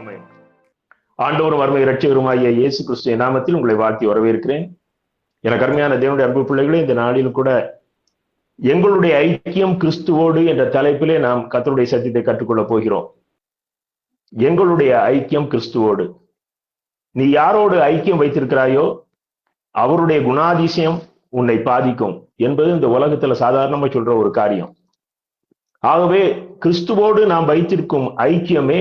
ஆமென். ஆண்டவரும் அருமை இரட்சகருமாகிய இயேசு கிறிஸ்துவின் நாமத்தில் உங்களை வாழ்த்தி வரவேற்கிறேன். எனக்கு அருமையான தேவனுடைய அன்பு பிள்ளைகளே, இந்த நாளில் கூட எங்களுடைய ஐக்கியம் கிறிஸ்துவோடு என்ற தலைப்பிலே நாம் கர்த்தருடைய சத்தியத்தை கற்றுக்கொள்ள போகிறோம். எங்களுடைய ஐக்கியம் கிறிஸ்துவோடு. நீ யாரோடு ஐக்கியம் வைத்திருக்கிறாயோ அவருடைய குணாதிசயம் உன்னை பாதிக்கும் என்பது இந்த உலகத்துல சாதாரணமா சொல்ற ஒரு காரியம். ஆகவே கிறிஸ்துவோடு நாம் வைத்திருக்கும் ஐக்கியமே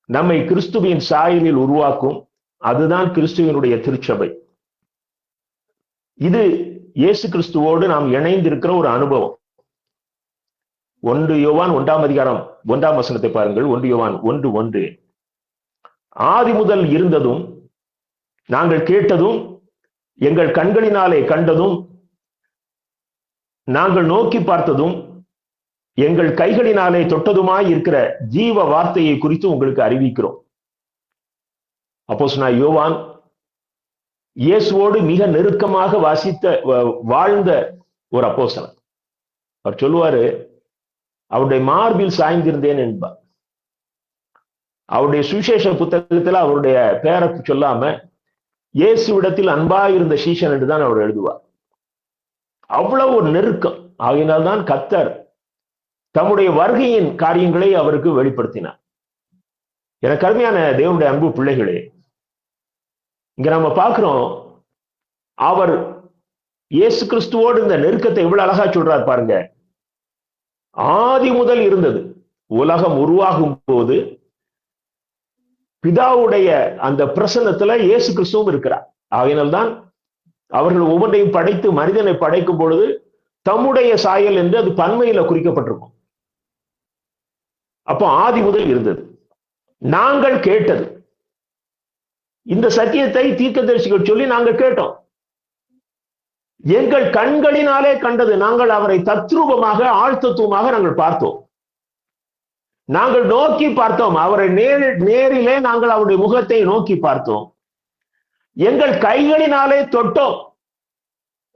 நம்மை கிறிஸ்துவின் சாயலில் உருவாக்கும். அதுதான் கிறிஸ்துவனுடைய திருச்சபை. இது இயேசு கிறிஸ்துவோடு நாம் இணைந்திருக்கிற ஒரு அனுபவம். 1 யோவான் 1ஆம் அதிகாரம் 1ஆம் வசனத்தை பாருங்கள். 1 யோவான் 1:1. ஆதி முதல் இருந்ததும் நாங்கள் கேட்டதும் எங்கள் கண்களினாலே கண்டதும் நாங்கள் நோக்கி பார்த்ததும் எங்கள் கைகளினாலே தொட்டதுமாய் இருக்கிற ஜீவ வார்த்தையை குறித்து உங்களுக்கு அறிவிக்கிறோம். அப்போஸ்தலனாகிய யோவான் இயேசுவோடு மிக நெருக்கமாக வாழ்ந்த ஒரு அப்போஸ்தலன். அவர் சொல்லுவாரு, அவருடைய மார்பில் சாய்ந்திருந்தேன் என்பார். அவருடைய சுவிசேஷ புத்தகத்தில் அவருடைய பெயரை சொல்லாம இயேசுவிடத்தில் அன்பாயிருந்த சீஷன் என்றுதான் அவர் எழுதுவார். அவ்வளவு ஒரு நெருக்கம். ஆகையினால்தான் கர்த்தர் தம்முடைய வருகையின் காரியங்களை அவருக்கு வெளிப்படுத்தினார். எனக்கு அருமையான தேவனுடைய அன்பு பிள்ளைகளே, இங்க நம்ம பார்க்கிறோம், அவர் இயேசு கிறிஸ்துவோடு இந்த நெருக்கத்தை இவ்வளவு அழகா சொல்றார் பாருங்க. ஆதி முதல் இருந்தது. உலகம் உருவாகும் போது பிதாவுடைய அந்த பிரசன்னத்துல இயேசு கிறிஸ்துவும் இருக்கிறார். ஆகையினால்தான் அவர்கள் ஒவ்வொன்றையும் படைத்து மனிதனை படைக்கும் பொழுது தம்முடைய சாயல் என்று அது பன்மையில குறிக்கப்பட்டிருக்கும். அப்போ ஆதி முதல் இருந்தது. நாங்கள் கேட்டது, இந்த சத்தியத்தை தீர்க்கதரிசிகள் சொல்லி நாங்கள் கேட்டோம். எங்கள் கண்களினாலே கண்டது, நாங்கள் அவரை தத்ரூபமாக ஆழ்த்தத்துவமாக நாங்கள் பார்த்தோம். நாங்கள் நோக்கி பார்த்தோம், அவரை நேரிலே நாங்கள் அவருடைய முகத்தை நோக்கி பார்த்தோம். எங்கள் கைகளினாலே தொட்டோம்.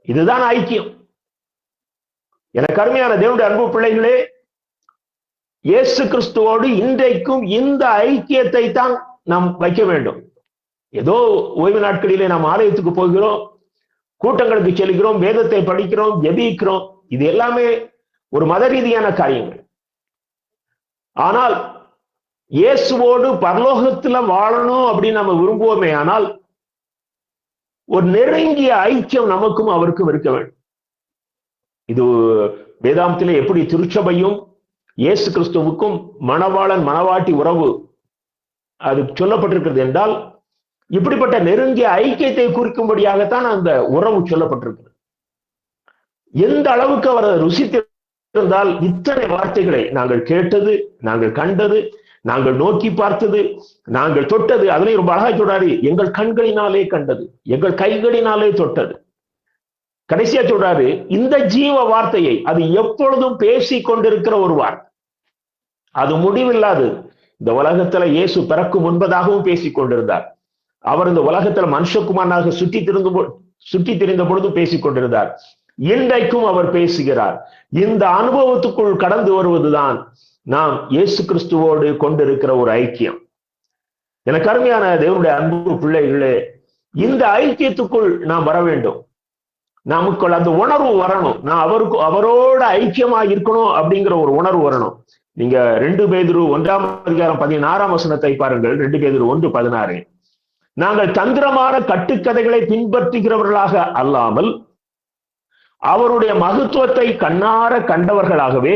இதுதான் ஐக்கியம். எனக்கு அருமையான தேவனுடைய அன்பு பிள்ளைகளே, இயேசு கிறிஸ்துவோடு இன்றைக்கும் இந்த ஐக்கியத்தை தான் நாம் வைக்க வேண்டும். ஏதோ ஓய்வு நாட்களிலே நாம் ஆலயத்துக்கு போகிறோம், கூட்டங்களுக்கு செல்கிறோம், வேதத்தை படிக்கிறோம், ஜெபிக்கிறோம். இது எல்லாமே ஒரு மத ரீதியான காரியங்கள். ஆனால் இயேசுவோடு பரலோகத்துல வாழணும் அப்படின்னு நம்ம விரும்புவோமே, ஆனால் ஒரு நெருங்கிய ஐக்கியம் நமக்கும் அவருக்கும் இருக்க வேண்டும். இது வேதாந்தத்திலே எப்படி திருச்சபையும் இயேசு கிறிஸ்துவுக்கும் மணவாளன் மணவாட்டி உறவு அது சொல்லப்பட்டிருக்கிறது என்றால், இப்படிப்பட்ட நெருங்கிய ஐக்கியத்தை குறிக்கும்படியாகத்தான் அந்த உறவு சொல்லப்பட்டிருக்கிறது. எந்த அளவுக்கு அவர் ருசித்திருந்தால் இத்தனை வார்த்தைகளை நாங்கள் கேட்டது, நாங்கள் கண்டது, நாங்கள் நோக்கி பார்த்தது, நாங்கள் தொட்டது, அதுலயும் ரொம்ப அழகா சொல்றாரு, எங்கள் கண்களினாலே கண்டது, எங்கள் கைகளினாலே தொட்டது. கடைசியா சொல்றாரு, இந்த ஜீவ வார்த்தையை, அது எப்பொழுதும் பேசி கொண்டிருக்கிற ஒரு வார்த்தை, அது முடிவில்லாது. இந்த உலகத்துல இயேசு பிறக்கும் முன்பதாகவும் பேசிக் கொண்டிருந்தார். அவர் இந்த உலகத்துல மனுஷகுமாரனாக சுற்றி திரிந்த பொழுது பேசிக் கொண்டிருந்தார். இன்றைக்கும் அவர் பேசுகிறார். இந்த அனுபவத்துக்குள் கடந்து வருவதுதான் நாம் இயேசு கிறிஸ்துவோடு கொண்டிருக்கிற ஒரு ஐக்கியம். எனக்கு அருமையான தேவனுடைய அன்பு பிள்ளைகளே, இந்த ஐக்கியத்துக்குள் நாம் வர வேண்டும். நமக்குள் அந்த உணர்வு வரணும். நான் அவரோட ஐக்கியமா இருக்கணும் அப்படிங்கிற ஒரு உணர்வு வரணும். நீங்க 2 பேதுரு 1ஆம் அதிகாரம் 16ஆம் வசனத்தை பாருங்கள். 2 பேதுரு 1:16. நாங்கள் தந்திரமான கட்டுக்கதைகளை பின்பற்றுகிறவர்களாக அல்லாமல் அவருடைய மகத்துவத்தை கண்ணார கண்டவர்களாகவே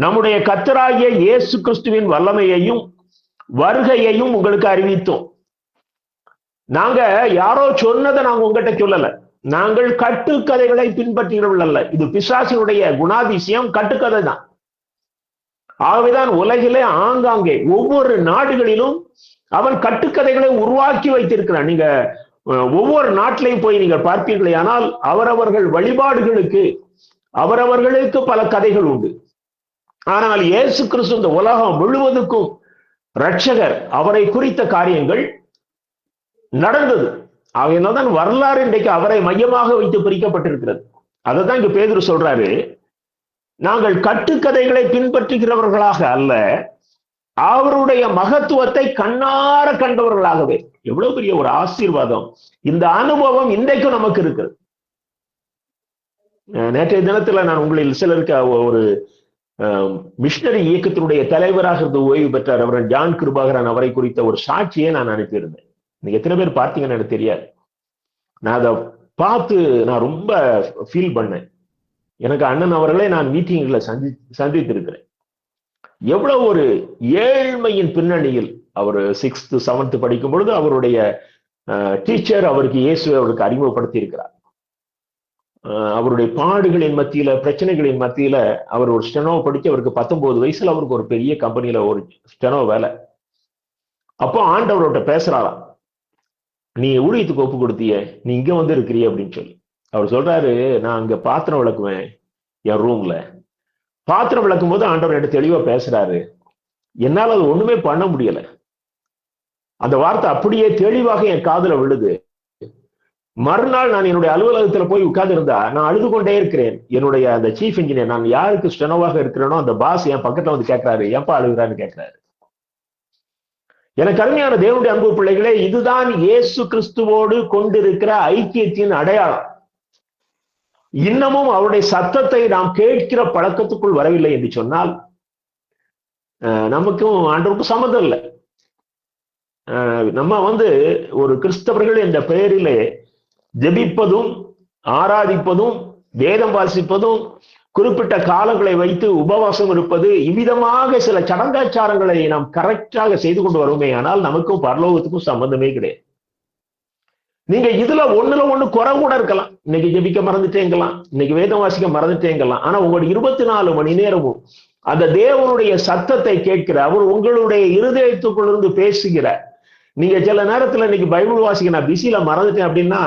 நம்முடைய கர்த்தராகிய இயேசு கிறிஸ்துவின் வல்லமையையும் வருகையையும் உங்களுக்கு அறிவித்தோம். நாங்க யாரோ சொன்னதை நாங்க உங்ககிட்ட சொல்லல. நாங்கள் கட்டுக்கதைகளை பின்பற்றுகிறவர்கள் அல்ல. இது பிசாசினுடைய குணாதிசயம், கட்டுக்கதை தான். ஆகவேதான் உலகிலே ஆங்காங்கே ஒவ்வொரு நாடுகளிலும் அவன் கட்டுக்கதைகளை உருவாக்கி வைத்திருக்கிறான். நீங்க ஒவ்வொரு நாட்டிலையும் போய் நீங்கள் பார்ப்பீர்களே, ஆனால் அவரவர்கள் வழிபாடுகளுக்கு அவரவர்களுக்கு பல கதைகள் உண்டு. ஆனால் இயேசு கிறிஸ்து இந்த உலகம் முழுவதுக்கும் இரட்சகர், அவரை குறித்த காரியங்கள் நடந்தது. ஆகையினால்தான் வரலாறு இன்றைக்கு அவரை மையமாக வைத்து பிரிக்கப்பட்டிருக்கிறது. அதை தான் இங்க பேதுரு சொல்றாரு, நாங்கள் கட்டுக்கதைகளை பின்பற்றுகிறவர்களாக அல்ல, அவருடைய மகத்துவத்தை கண்ணார கண்டவர்களாகவே. எவ்வளவு பெரிய ஒரு ஆசீர்வாதம்! இந்த அனுபவம் இன்றைக்கும் நமக்கு இருக்கு. நேற்றைய தினத்துல நான் உங்களில் சிலருக்கு ஒரு மிஷனரி இயக்கத்தினுடைய தலைவராக இருந்து ஓய்வு பெற்றார் அவர் ஜான் கிருபாகரன் அவரை குறித்த ஒரு சாட்சியை நான் அனுப்பியிருந்தேன். நீங்க எத்தனை பேர் பார்த்தீங்கன்னு எனக்கு தெரியாது. நான் அதை பார்த்து நான் ரொம்ப ஃபீல் பண்ணேன். எனக்கு அண்ணன் அவர்களே நான் மீட்டிங்ல சந்தித்திருக்கிறேன். எவ்வளவு ஒரு ஏழ்மையின் பின்னணியில் அவர் 6th 7th படிக்கும் பொழுது அவருடைய டீச்சர் அவருக்கு இயேசுவை அவருக்கு அறிமுகப்படுத்தி இருக்கிறார். அவருடைய பாடுகளின் மத்தியில, பிரச்சனைகளின் மத்தியில அவர் ஒரு ஸ்டெனோ படிச்சு அவருக்கு 19 வயசுல அவருக்கு ஒரு பெரிய கம்பெனியில ஒரு ஸ்டெனோ வேலை. அப்போ ஆண்டவரோட பேசுறாராம், நீ ஊழியத்துக்கு ஒப்பு கொடுத்திய, நீ இங்க வந்து இருக்கிறிய அப்படின்னு சொல்லி. அவர் சொல்றாரு, நான் அங்க பாத்திரம் விளக்குவேன் என் ரூம்ல. பாத்திரம் விளக்கும் போது ஆண்டவர் எனக்கு தெளிவா பேசுறாரு. என்னால அது ஒண்ணுமே பண்ண முடியல. அந்த வார்த்தை அப்படியே தெளிவாக என் காதுல விழுது. மறுநாள் நான் என்னுடைய அலுவலகத்துல போய் உட்கார்ந்து இருந்தா நான் அழுது கொண்டே இருக்கிறேன். என்னுடைய அந்த சீஃப் இன்ஜினியர், நான் யாருக்கு ஸ்டெனோவாக இருக்கிறேனோ அந்த பாஸ் என் பக்கத்துல வந்து கேட்கிறாரு, ஏன்பா அழுகுறான்னு கேட்கிறாரு. எனக்கு அருமையான தேவனுடைய அன்பு பிள்ளைகளே, இதுதான் இயேசு கிறிஸ்துவோடு கொண்டிருக்கிற ஐக்கியத்தின் அடையாளம். இன்னமும் அவருடைய சத்தத்தை நாம் கேட்கிற பழக்கத்துக்குள் வரவில்லை என்று சொன்னால் நமக்கும் ஆண்டவருக்கும் சம்மந்தம் இல்லை. நம்ம ஒரு கிறிஸ்தவர்கள் என்ற பெயரிலே ஜெபிப்பதும் ஆராதிப்பதும் வேதம் வாசிப்பதும் குறிப்பிட்ட காலங்களை வைத்து உபவாசம் இருப்பது, இவ்விதமாக சில சடங்காச்சாரங்களை நாம் கரெக்டாக செய்து கொண்டு வருமே, ஆனால் நமக்கும் பரலோகத்துக்கும் சம்பந்தமே கிடையாது. நீங்க இதுல ஒண்ணு குறை கூட இருக்கலாம். இன்னைக்கு ஜெபிக்க மறந்துட்டேங்கலாம், இன்னைக்கு வேதம் வாசிக்க மறந்துட்டேங்கலாம். ஆனா உங்களுடைய 24 மணி நேரமும் அந்த தேவனுடைய சத்தத்தை கேட்கிற, அவர் உங்களுடைய இருதயத்துக்குள்ளிருந்து பேசுகிறார். நீங்க சில நேரத்துல இன்னைக்கு பைபிள் வாசிக்க நான் பிஸியில மறந்துட்டேன் அப்படின்னா,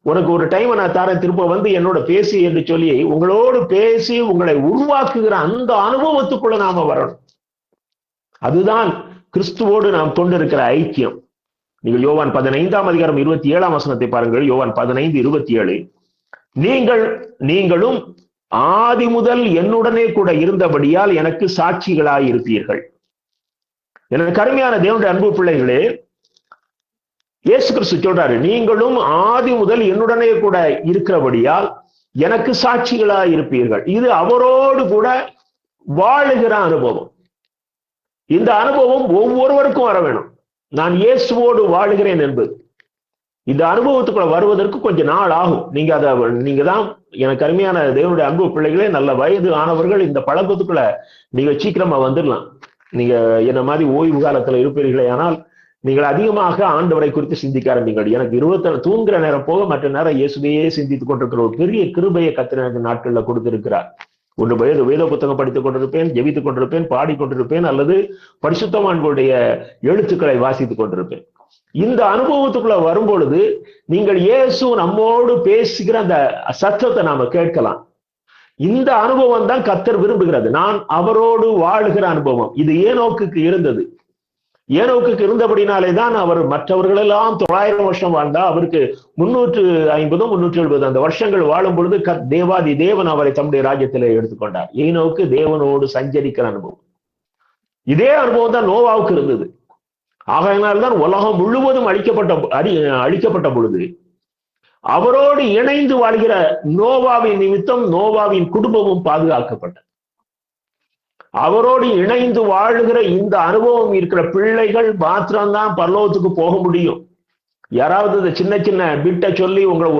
உனக்கு ஒரு டைம் நான் தரேன், திரும்ப என்னோட பேசி என்று சொல்லி உங்களோடு பேசி உங்களை உருவாக்குகிற அந்த அனுபவத்துக்குள்ள நாம வரணும். அதுதான் கிறிஸ்துவோடு நாம் கொண்டிருக்கிற ஐக்கியம். நீங்கள் யோவான் 15ஆம் அதிகாரம் 27ஆம் வசனத்தை பாருங்கள். யோவான் 15:27, நீங்களும் ஆதி முதல் என்னுடனே கூட இருந்தபடியால் எனக்கு சாட்சிகளாய் இருப்பீர்கள். எனக்கு அருமையான தேவனுடைய அன்பு பிள்ளைகளே, இயேசு கிறிஸ்து சொல்றாரு, நீங்களும் ஆதி முதல் என்னுடனே கூட இருக்கிறபடியால் எனக்கு சாட்சிகளாய் இருப்பீர்கள். இது அவரோடு கூட வாழுகிற அனுபவம். இந்த அனுபவம் ஒவ்வொருவருக்கும் வர வேணும். நான் இயேசுவோடு வாழுகிறேன் என்பது இந்த அனுபவத்துக்குள்ள வருவதற்கு கொஞ்சம் நாள் ஆகும். நீங்க தான் எனக்கு அருமையான தேவனுடைய அன்பு பிள்ளைகளே, நல்ல வயது ஆனவர்கள் இந்த பழக்கத்துக்குள்ள நீங்க சீக்கிரமா வந்துடலாம். நீங்க என்ன மாதிரி ஓய்வு காலத்துல இருப்பீர்களே, ஆனால் நீங்கள் அதிகமாக ஆண்டவரை குறித்து சிந்திக்க ஆரம்பிங்கள். எனக்கு 20 தூங்குற நேரம் போக மற்ற நேரம் இயேசுவையே சிந்தித்துக் கொண்டிருக்கிற ஒரு பெரிய கிருபையை கர்த்தர் நாட்கள்ல கொடுத்திருக்கிறார். ஒன்று வேத புத்தகம் படித்துக் கொண்டிருப்பேன், ஜெபித்துக் கொண்டிருப்பேன், பாடிக்கொண்டிருப்பேன், அல்லது பரிசுத்தவான்களுடைய எழுத்துக்களை வாசித்துக் கொண்டிருப்பேன். இந்த அனுபவத்துக்குள்ள வரும்பொழுது நீங்கள் இயேசு நம்மோடு பேசுகிற அந்த சத்தத்தை நாம கேட்கலாம். இந்த அனுபவம் தான் கர்த்தர் விரும்புகிறது. நான் அவரோடு வாழுகிற அனுபவம். இது ஏனோக்குக்கு இருந்தது. ஏனோக்குக்கு இருந்தபடினாலே தான் அவர் மற்றவர்களெல்லாம் 900 வருஷம் வாழ்ந்தா, அவருக்கு 350 370 அந்த வருஷங்கள் வாழும் பொழுது தேவாதி தேவன் அவரை தம்முடைய ராஜ்யத்திலே எடுத்துக்கொண்டார். ஏனோக்கு தேவனோடு சஞ்சரிக்கிற அனுபவம். இதே அனுபவம் தான் நோவாவுக்கு இருந்தது. ஆகையினால்தான் உலகம் முழுவதும் அழிக்கப்பட்ட பொழுது அவரோடு இணைந்து வாழ்கிற நோவாவின் நிமித்தம் நோவாவின் குடும்பமும் பாதுகாக்கப்பட்டது. அவரோடு இணைந்து வாழுகிற இந்த அனுபவம் இருக்கிற பிள்ளைகள் மாத்திரம்தான் பரலோகத்துக்கு போக முடியும். யாராவது இந்த சின்ன சின்ன பிட்டை சொல்லி உங்களை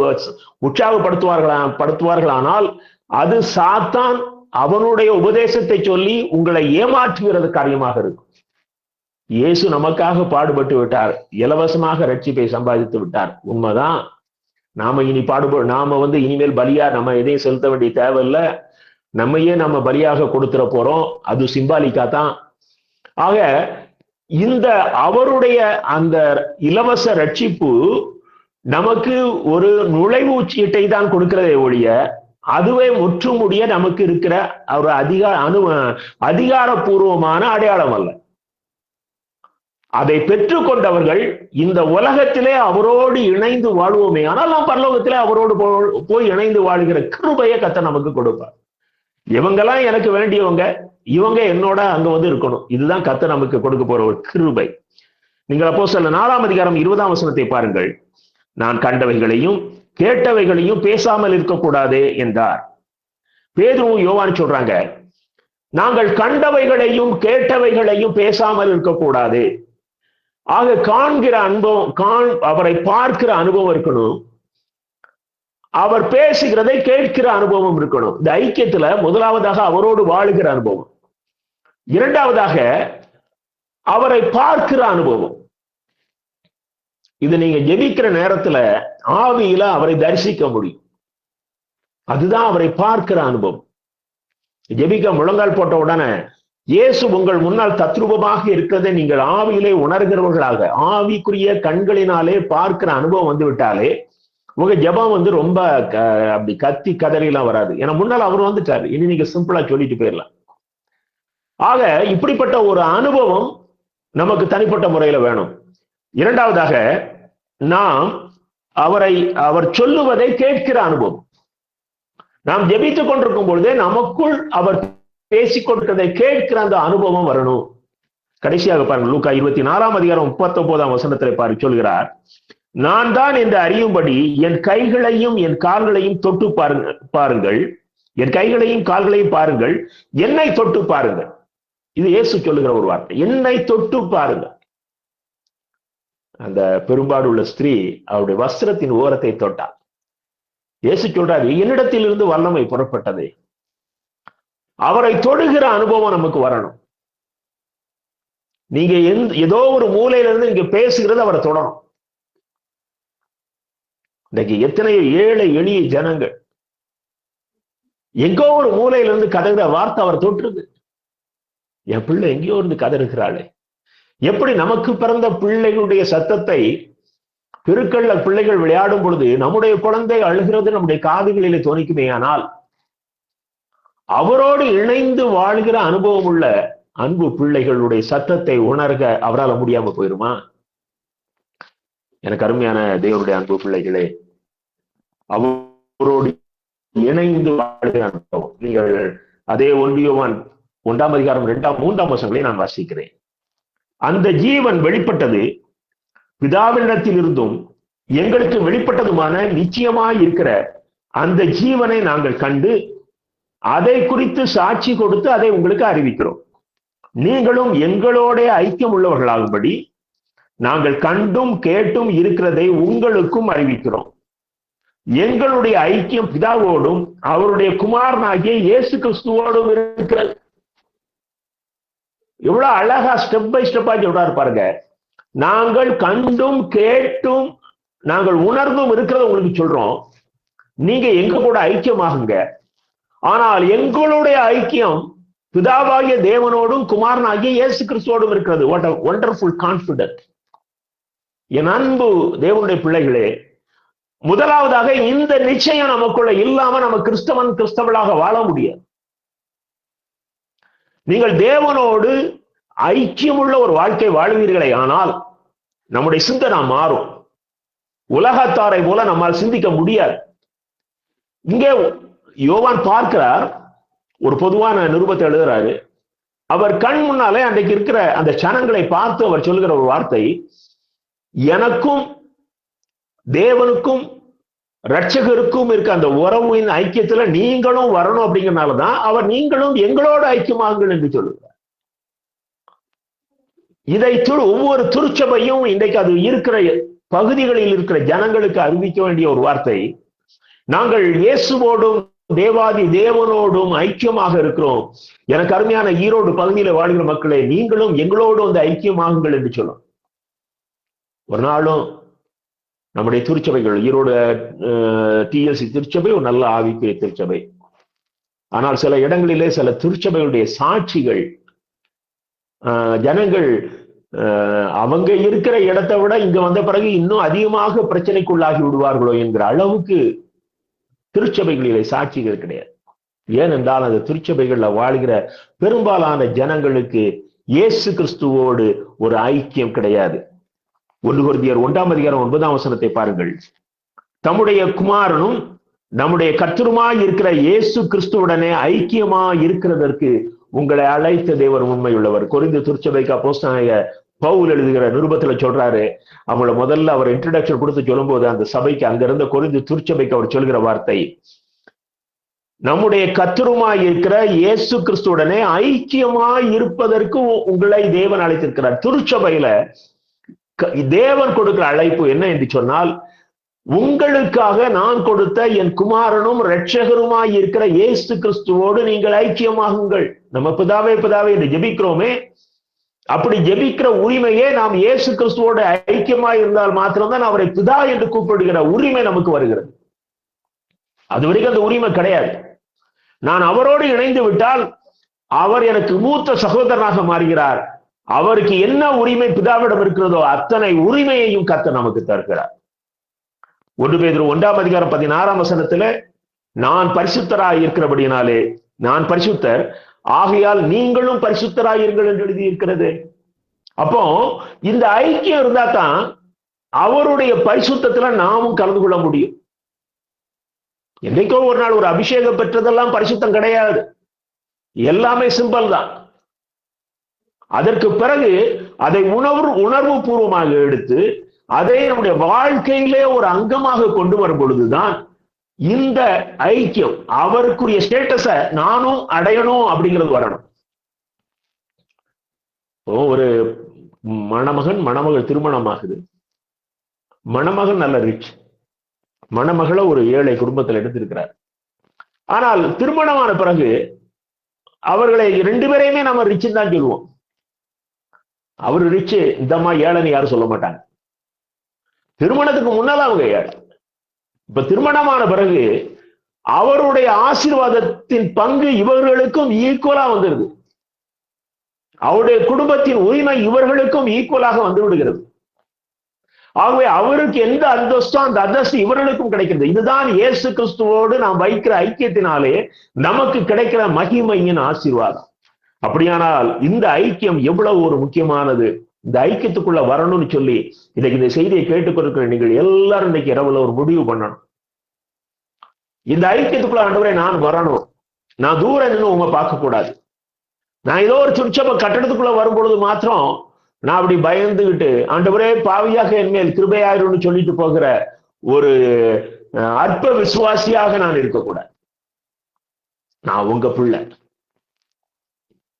உற்சாகப்படுத்துவார்களானால் அது சாத்தான் அவனுடைய உபதேசத்தை சொல்லி உங்களை ஏமாற்றுகிறது காரியமாக இருக்கும். இயேசு நமக்காக பாடுபட்டு விட்டார், இலவசமாக ரட்சிப்பை சம்பாதித்து விட்டார். உண்மைதான். நாம இனிமேல் பலியா நம்ம எதையும் செலுத்த வேண்டிய தேவையில்லை. நம்மையே நம்ம பலியாக கொடுத்துட போறோம். அது சிம்பாலிக்கா தான். ஆக இந்த அவருடைய அந்த இலவச ரட்சிப்பு நமக்கு ஒரு நுழைவு சீட்டை தான் கொடுக்கிறதே ஒழிய அதுவே முற்றுமுடிய நமக்கு இருக்கிற ஒரு அதிகாரப்பூர்வமான அடையாளம் அல்ல. அதை பெற்றுக்கொண்டவர்கள் இந்த உலகத்திலே அவரோடு இணைந்து வாழ்வோமே, ஆனால் நாம் பரலோகத்திலே அவரோடு போய் இணைந்து வாழ்கிற கிருபையை கர்த்தர் நமக்கு கொடுப்பார். இவங்கெல்லாம் எனக்கு வேண்டியவங்க, இவங்க என்னோட அங்க வந்து இருக்கணும். இதுதான் கர்த்தர் நமக்கு கொடுக்க போற ஒரு கிருபை. நீங்கள் அப்போஸ்தலர் 4ஆம் அதிகாரம் 20ஆம் வசனத்தை பாருங்கள். நான் கண்டவைகளையும் கேட்டவைகளையும் பேசாமல் இருக்கக்கூடாதே என்றார். பேதுருவும் யோவான் சொல்றாங்க, நாங்கள் கண்டவைகளையும் கேட்டவைகளையும் பேசாமல் இருக்கக்கூடாது. ஆக காண்கிற அனுபவம், அவரை பார்க்கிற அனுபவம் இருக்கணும். அவர் பேசுகிறதை கேட்கிற அனுபவம் இருக்கணும். இந்த ஐக்கியத்துல முதலாவதாக அவரோடு வாழுகிற அனுபவம், இரண்டாவதாக அவரை பார்க்கிற அனுபவம். இது நீங்க ஜெபிக்கிற நேரத்துல ஆவியில அவரை தரிசிக்க முடியும். அதுதான் அவரை பார்க்கிற அனுபவம். ஜெபிக்க முழங்கால் போட்ட உடனே இயேசு உங்கள் முன்னால் தத்ரூபமாக இருக்கிறதை நீங்கள் ஆவியிலே உணர்கிறவர்களாக, ஆவிக்குரிய கண்களினாலே பார்க்கிற அனுபவம் வந்து விட்டாலே உங்க ஜெபம் வந்து ரொம்ப அப்படி கத்தி கதறிலாம் வராது. ஏன்னா முன்னால் அவர் வந்துட்டாரு. இனி நீங்க சிம்பிளா சொல்லிட்டு போயிடலாம். ஆக இப்படிப்பட்ட ஒரு அனுபவம் நமக்கு தனிப்பட்ட முறையில வேணும். இரண்டாவதாக நாம் அவர் சொல்லுவதை கேட்கிற அனுபவம். நாம் ஜெபித்துக் கொண்டிருக்கும் பொழுதே நமக்குள் அவர் பேசிக் கொண்டிருக்கிறதை கேட்கிற அந்த அனுபவம் வரணும். கடைசியாக பாருங்க, லூக்கா 24ஆம் அதிகாரம் 39ஆம் வசனத்தில் சொல்கிறார், நான் தான் என்று அறியும்படி என் கைகளையும் என் கால்களையும் தொட்டு பாருங்கள், என் கைகளையும் கால்களையும் பாருங்கள், என்னை தொட்டு பாருங்கள். இது இயேசு சொல்லுகிற ஒரு வார்த்தை, என்னை தொட்டு பாருங்கள். அந்த பெரும்பாடு உள்ள ஸ்திரீ அவருடைய வஸ்திரத்தின் ஓரத்தை தொட்டார். இயேசு சொல்றாரு, என்னிடத்தில் இருந்து வல்லமை புறப்பட்டது. அவரை தொடுகிற அனுபவம் நமக்கு வரணும். நீங்க ஏதோ ஒரு மூலையில இருந்து நீங்க பேசுகிறது அவரை தொடரும். இன்னைக்கு எத்தனை ஏழை எளிய ஜனங்கள் எங்கோ ஒரு மூலையில இருந்து கதறுகிற வார்த்தை அவர் தொற்றுது. என் பிள்ளை எங்கேயோ இருந்து கதறுகிறாளே. எப்படி நமக்கு பிறந்த பிள்ளைகளுடைய சத்தத்தை பெருக்கல்ல பிள்ளைகள் விளையாடும் பொழுது நம்முடைய குழந்தை அழுகிறது நம்முடைய காதுகளிலே தோணிக்குமே, ஆனால் அவரோடு இணைந்து வாழ்கிற அனுபவம் உள்ள அன்பு பிள்ளைகளுடைய சத்தத்தை உணர்க அவரால் முடியாம போயிருமா? எனக்கு அருமையான தேவனுடைய அன்பு பிள்ளைகளே, அவரோடு இணைந்து வாழ்கிற அனுபவம். நீங்கள் அதே 1 யோவான் 1ஆம் அதிகாரம் 2ஆம் 3ஆம் வசனங்களை நான் வாசிக்கிறேன். அந்த ஜீவன் வெளிப்பட்டது பிதாவினிடத்தில் இருந்தும் எங்களுக்கு வெளிப்பட்டதுமான நிச்சயமாய் இருக்கிற அந்த ஜீவனை நாங்கள் கண்டு அதை குறித்து சாட்சி கொடுத்து அதை உங்களுக்கு அறிவிக்கிறோம். நீங்களும் எங்களோட ஐக்கியம் உள்ளவர்களாகும்படி நாங்கள் கண்டும் கேட்டும் இருக்கிறதை உங்களுக்கும் அறிவிக்கிறோம். எங்களுடைய ஐக்கியம் பிதாவோடும் அவருடைய குமாரனாகிய இயேசு கிறிஸ்துவோடும் இருக்கிறது. எவ்வளவு அழகா ஸ்டெப் பை ஸ்டெப்பா சொல்றாரு பாருங்க. நாங்கள் கண்டும் கேட்டும் நாங்கள் உணர்ந்தும் இருக்கிறத உங்களுக்கு சொல்றோம். நீங்க எங்க கூட ஐக்கியமாகுங்க. ஆனால் எங்களுடைய ஐக்கியம் பிதாவாகிய தேவனோடும் குமாரனாகிய இயேசு கிறிஸ்துவோடும் இருக்கிறது. What a wonderful confidence. என் அன்பு தேவனுடைய பிள்ளைகளே, முதலாவதாக இந்த நிச்சயம் நமக்குள்ள இல்லாம நம்ம கிறிஸ்தவளாக வாழ முடியாது. நீங்கள் தேவனோடு ஐக்கியமுள்ள ஒரு வாழ்க்கை வாழ்வீர்களே ஆனால் நம்முடைய சிந்தனை மாறும். உலகத்தாரை போல நம்மால் சிந்திக்க முடியாது. இங்கே யோவான் பார்க்கிறார், ஒரு பொதுவான நிருபத்தை எழுதுறாரு. அவர் கண் முன்னாலே அன்றைக்கு இருக்கிற அந்த சனங்களை பார்த்து அவர் சொல்லுகிற ஒரு வார்த்தை, எனக்கும் தேவனுக்கும் இரட்சகருக்கும் இருக்க அந்த உறவின் ஐக்கியத்துல நீங்களும் வரணும். அப்படிங்கிறனாலதான் அவர் நீங்களும் எங்களோட ஐக்கியமாகுங்கள் என்று சொல்லுகிறார். இதை ஒவ்வொரு திருச்சபையும் இன்றைக்கு அது இருக்கிற பகுதிகளில் இருக்கிற ஜனங்களுக்கு அறிவிக்க வேண்டிய ஒரு வார்த்தை. நாங்கள் இயேசுவோடும் தேவாதி தேவனோடும் ஐக்கியமாக இருக்கிறோம். எனக்கு அருமையான ஈரோடு பகுதியில வாழ்கிற மக்களே, நீங்களும் எங்களோடு வந்து ஐக்கியமாகுங்கள் என்று சொல்லும். ஒரு நாளும் நம்முடைய திருச்சபைகள், ஈரோடு டிஎல்சி திருச்சபை ஒரு நல்ல ஆவிக்குரிய திருச்சபை. ஆனால் சில இடங்களிலே சில திருச்சபைகளுடைய சாட்சிகள் ஜனங்கள் அவங்க இருக்கிற இடத்தை விட இங்க வந்த பிறகு இன்னும் அதிகமாக பிரச்சனைக்குள்ளாகி விடுவார்களோ என்கிற அளவுக்கு திருச்சபைகளிலே சாட்சிகள் கிடையாது. ஏனென்றால் அந்த திருச்சபைகள்ல வாழ்கிற பெரும்பாலான ஜனங்களுக்கு இயேசு கிறிஸ்துவோடு ஒரு ஐக்கியம் கிடையாது. 1 கொரிந்தியர் 1ஆம் அதிகாரம் 9ஆம் வசனத்தை பாருங்கள். தம்முடைய குமாரனும் நம்முடைய கர்த்தருமாய் இருக்கிற இயேசு கிறிஸ்துவுடனே ஐக்கியமாய் இருக்கிறதற்கு உங்களை அழைத்த தேவன் உண்மையுள்ளவர். கொரிந்து திருச்சபைக்கு அப்போஸ்தலனாகிய பவுல் எழுதுகிற நிருபத்துல சொல்றாரு. அவங்கள முதல்ல அவர் இன்ட்ரடக்ஷன் கொடுத்து சொல்லும் போது அந்த சபைக்கு, அங்க இருந்த கொரிந்து திருச்சபைக்கு அவர் சொல்கிற வார்த்தை, நம்முடைய கர்த்தருமாய் இருக்கிற இயேசு கிறிஸ்துவுடனே ஐக்கியமாய் இருப்பதற்கு உங்களை தேவன் அழைத்திருக்கிறார். திருச்சபையில தேவன் கொடுக்கிற அழைப்பு என்ன என்று சொன்னால், உங்களுக்காக நான் கொடுத்த என் குமாரனும் இரட்சகருமாய் இருக்கிற இயேசு கிறிஸ்துவோடு நீங்கள் ஐக்கியமாகுங்கள். நம்ம பிதாவே பிதாவே என்று ஜெபிக்கிறோமே, அப்படி ஜெபிக்கிற உரிமையே நாம் இயேசு கிறிஸ்துவோடு ஐக்கியமாய் இருந்தால் மாத்திரம்தான் அவரை பிதா என்று கூப்பிடுகிற உரிமை நமக்கு வருகிறது. அது வரைக்கும் அந்த உரிமை கிடையாது. நான் அவரோடு இணைந்து விட்டால் அவர் எனக்கு மூத்த சகோதரனாக மாறுகிறார். அவருக்கு என்ன உரிமை பிதாவிடம் இருக்கிறதோ அத்தனை உரிமையையும் கர்த்தர் நமக்கு தருகிறார். 1 பேதுரு 1:16 நான் பரிசுத்தராய் இருக்கிறபடினாலே நான் பரிசுத்தர், ஆகையால் நீங்களும் பரிசுத்தராயிருங்கள் என்று எழுதி இருக்கிறது. அப்போ இந்த ஐக்கியம் இருந்தா தான் அவருடைய பரிசுத்தத்துல நாமும் கலந்து கொள்ள முடியும். என்னைக்கோ ஒரு நாள் ஒரு அபிஷேகம் பெற்றதெல்லாம் பரிசுத்தம் கிடையாது, எல்லாமே சிம்பிள் தான். அதற்கு பிறகு அதை உணர்வு பூர்வமாக எடுத்து அதை நம்முடைய வாழ்க்கையிலே ஒரு அங்கமாக கொண்டு வரும் பொழுதுதான் இந்த ஐக்கியம், அவருக்குரிய ஸ்டேட்டஸ நானும் அடையணும் அப்படிங்கிறது வரணும். ஒரு மணமகன் மணமகள் திருமணம் ஆகுது. மணமகன் நல்ல ரிச், மணமகளை ஒரு ஏழை குடும்பத்தில் எடுத்திருக்கிறார். ஆனால் திருமணமான பிறகு அவர்களை 2 பேரையுமே நம்ம ரிச்சுன்னு தான் சொல்லுவோம். அவரு ரிச்சு, இந்தம்மா ஏழைன்னு யாரும் சொல்ல மாட்டாங்க. திருமணத்துக்கு முன்னால அவங்க ஏழை. இப்ப திருமணமான பிறகு அவருடைய ஆசீர்வாதத்தின் பங்கு இவர்களுக்கும் ஈக்குவலா வந்துருது. அவருடைய குடும்பத்தின் உரிமை இவர்களுக்கும் ஈக்குவலாக வந்து விடுகிறது. ஆகவே அவருக்கு எந்த அந்தஸ்தோ அந்த அந்தஸ்து இவர்களுக்கும் கிடைக்கிறது. இதுதான் இயேசு கிறிஸ்துவோடு நாம் வைக்கிற ஐக்கியத்தினாலே நமக்கு கிடைக்கிற மகிமையின் ஆசீர்வாதம். அப்படியானால் இந்த ஐக்கியம் எவ்வளவு ஒரு முக்கியமானது. இந்த ஐக்கியத்துக்குள்ள வரணும்னு சொல்லி இன்னைக்கு இந்த செய்தியை கேட்டுக்கொண்டிருக்கிற நீங்கள் எல்லாரும் இன்னைக்கு இரவுல ஒரு முடிவு பண்ணணும். இந்த ஐக்கியத்துக்குள்ள ஆண்டவரே நான் வரணும். நான் தூரம் நின்று உங்க பார்க்க கூடாது. நான் ஏதோ ஒரு சுற்சப கட்டடத்துக்குள்ள வரும் பொழுது மாத்திரம் நான் அப்படி பயந்துகிட்டு ஆண்டவரே பாவியாக என்மேல் கிருபையாயிரும்னு சொல்லிட்டு போகிற ஒரு அற்ப விசுவாசியாக நான் இருக்கக்கூடாது. நான் உங்க பிள்ளை,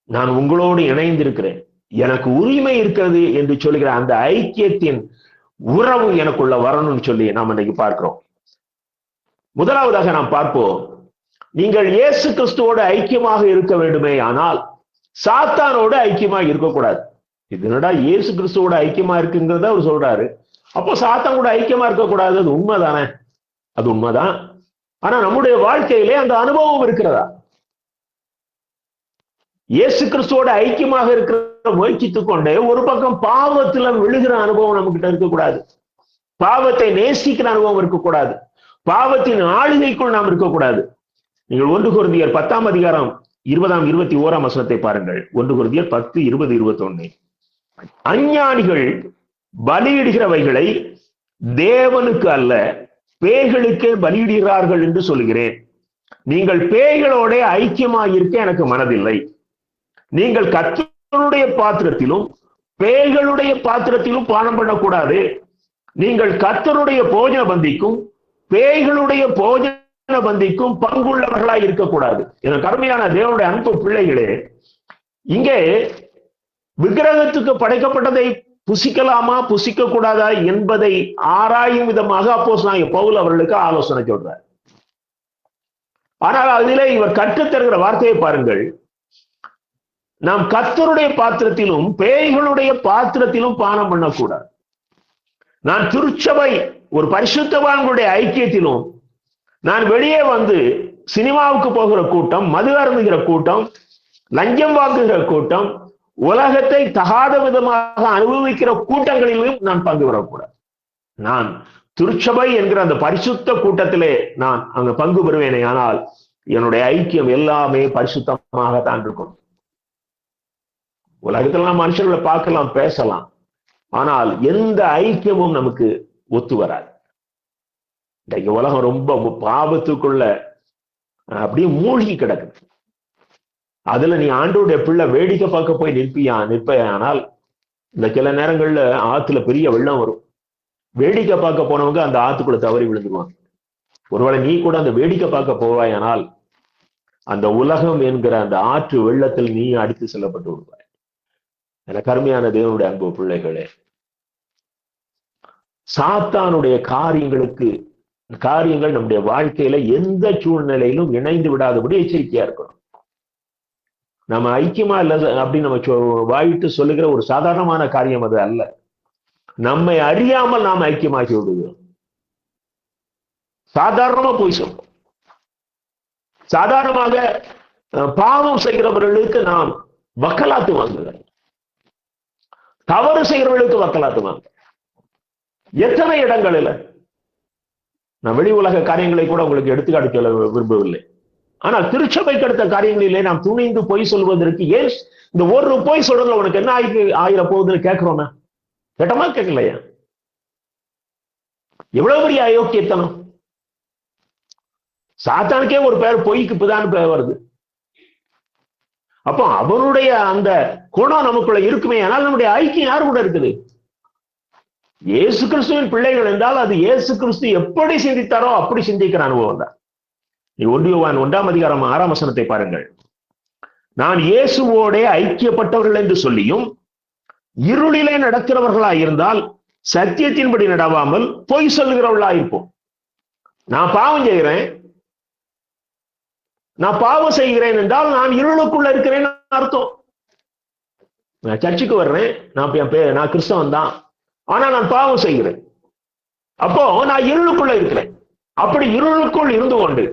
நான் உங்களோடு இணைந்திருக்கிறேன், எனக்கு உரிமை இருக்கிறது என்று சொல்லுகிற அந்த ஐக்கியத்தின் உறவு எனக்குள்ள வரணும்னு சொல்லி நாம் இன்னைக்கு பார்க்கிறோம். முதலாவதாக நாம் பார்ப்போம், நீங்கள் இயேசு கிறிஸ்துவோடு ஐக்கியமாக இருக்க வேண்டுமே ஆனால் சாத்தானோடு ஐக்கியமாக இருக்கக்கூடாது. இதனடா இயேசு கிறிஸ்துவோட ஐக்கியமா இருக்குங்கிறத அவர் சொல்றாரு. அப்போ சாத்தான் கூட ஐக்கியமா இருக்கக்கூடாது. அது உண்மைதானே? அது உண்மைதான். ஆனா நம்முடைய வாழ்க்கையிலே அந்த அனுபவம் இருக்கிறதா? இயேசு கிறிஸ்துவோட ஐக்கியமாக இருக்கிற முயற்சித்துக் கொண்டே ஒரு பக்கம் பாவத்துல விழுகிற அனுபவம் நம்ம கிட்ட இருக்கக்கூடாது. பாவத்தை நேசிக்கிற அனுபவம் இருக்கக்கூடாது. பாவத்தின் ஆளுகைக்குள் நாம் இருக்கக்கூடாது. நீங்கள் 1 கொரிந்தியர் 10:20-21 பாருங்கள். 1 கொரிந்தியர் 10:20-21. அஞ்ஞானிகள் பலியிடுகிறவைகளை தேவனுக்கு அல்ல பேய்களுக்கே பலியிடுகிறார்கள் என்று சொல்கிறேன். நீங்கள் பேய்களோட ஐக்கியமாக இருக்க எனக்கு மனதில்லை. நீங்கள் கர்த்தருடைய பாத்திரத்திலும் பேய்களுடைய பாத்திரத்திலும் பானம் பண்ணக்கூடாது. நீங்கள் கர்த்தருடைய போஜன பந்திக்கும் பேய்களுடைய போஜன பந்திக்கும் பங்குள்ளவர்களாய் இருக்கக்கூடாது. என் கருமையான தேவனுடைய அன்பு பிள்ளைகளே, இங்கே விக்கிரகத்துக்கு படைக்கப்பட்டதை புசிக்கலாமா புசிக்க கூடாதா என்பதை ஆராயும் விதமாக அப்போஸ்தலனாகிய பவுல் அவர்களுக்கு ஆலோசனை சொல்றார். ஆனால் அதிலே இவர் கற்றுத்தருகிற வார்த்தையை பாருங்கள். நாம் கர்த்தருடைய பாத்திரத்திலும் பேய்களுடைய பாத்திரத்திலும் பானம் பண்ணக்கூடாது. நான் திருச்சபை ஒரு பரிசுத்தவான்களுடைய ஐக்கியத்திலும், நான் வெளியே வந்து சினிமாவுக்கு போகிற கூட்டம், மது அருந்துகிற கூட்டம், லஞ்சம் வாங்குகிற கூட்டம், உலகத்தை தகாத விதமாக அனுபவிக்கிற கூட்டங்களிலும் நான் பங்கு பெறக்கூடாது. நான் திருச்சபை என்கிற அந்த பரிசுத்த கூட்டத்திலே நான் அங்க பங்கு பெறுவேனே ஆனால் என்னுடைய ஐக்கியம் எல்லாமே பரிசுத்தமாகத்தான் இருக்கும். உலகத்துல நாம் மனுஷர்களை பார்க்கலாம், பேசலாம், ஆனால் எந்த ஐக்கியமும் நமக்கு ஒத்து வராது. இன்றைக்கு உலகம் ரொம்ப பாவத்துக்குள்ள அப்படியே மூழ்கி கிடக்குது. அதுல நீ ஆண்டோடைய பிள்ளை வேடிக்கை பார்க்க போய் நிற்பையானால் இந்த சில நேரங்கள்ல ஆத்துல பெரிய வெள்ளம் வரும். வேடிக்கை பார்க்க போனவங்க அந்த ஆத்துக்குள்ள தவறி விழுந்துருவாங்க. ஒருவேளை நீ கூட அந்த வேடிக்கை பார்க்க போவாயானால் அந்த உலகம் என்கிற அந்த ஆற்று வெள்ளத்தில் நீ அடித்து செல்லப்பட்டு விடுவாய். எனக்கு அருமையான தேவனுடைய அன்பு பிள்ளைகளே, சாத்தானுடைய காரியங்கள் நம்முடைய வாழ்க்கையில எந்த சூழ்நிலையிலும் இணைந்து விடாதபடி எச்சரிக்கையா இருக்கணும். நம்ம ஐக்கியமா இல்ல அப்படின்னு நம்ம வாயிட்டு சொல்லுகிற ஒரு சாதாரணமான காரியம் அது அல்ல. நம்மை அறியாமல் நாம் ஐக்கியமாக்கி விடுகிறோம். சாதாரணமா போய் சொல்றோம். சாதாரணமாக பாவம் செய்கிறவர்களுக்கு நாம் வக்கலாத்து வாங்குகிறோம். தவறு செய்கிறவர்களுக்கு வக்கலாத்து வாங்க. எத்தனை இடங்களில் நான் வெளி உலக காரியங்களை கூட உங்களுக்கு எடுத்துக்காட்டு சொல்ல விரும்பவில்லை. ஆனால் திருச்சபைக்கு அடுத்த காரியங்களிலே நாம் துணிந்து பொய் சொல்வதற்கு ஏன் இந்த ஒரு பொய் சொல்றதுல உனக்கு என்ன ஆயிர போகுதுன்னு கேட்கிறோம்னா கேட்டமா கேட்கலையா? எவ்வளவு பெரிய அயோக்கியத்தனம்! சாத்தானுக்கே ஒரு பேர் பொய்க்கு இப்பதான் பேர் வருது. அப்போ அவருடைய அந்த குணம் நமக்குள்ள இருக்குமே, ஆனால் நம்முடைய ஐக்கியம் யாரு கூட இருக்குது? இயேசு கிறிஸ்துவின் பிள்ளைகள் என்றால் அது இயேசு கிறிஸ்து எப்படி சிந்தித்தாரோ அப்படி சிந்திக்கிற அனுபவம் தான். நீ 1 யோவான் 1ஆம் அதிகாரம் 6ஆம் வசனத்தை பாருங்கள். நான் இயேசுவோட ஐக்கியப்பட்டவர்கள் என்று சொல்லியும் இருளிலே நடக்கிறவர்களாய் இருந்தால் சத்தியத்தின்படி நடவாமல் பொய் சொல்லுகிறவர்களா இருப்போம். நான் பாவம் செய்கிறேன், நான் பாவம் செய்கிறேன் என்றால் நான் இருளுக்குள்ள இருக்கிறேன்னு அர்த்தம். நான் சர்ச்சுக்கு வர்றேன், நான் கிறிஸ்தவன் தான், ஆனா நான் பாவம் செய்கிறேன். அப்போ நான் இருளுக்குள்ள இருக்கிறேன். அப்படி இருளுக்குள் இருந்து கொண்டு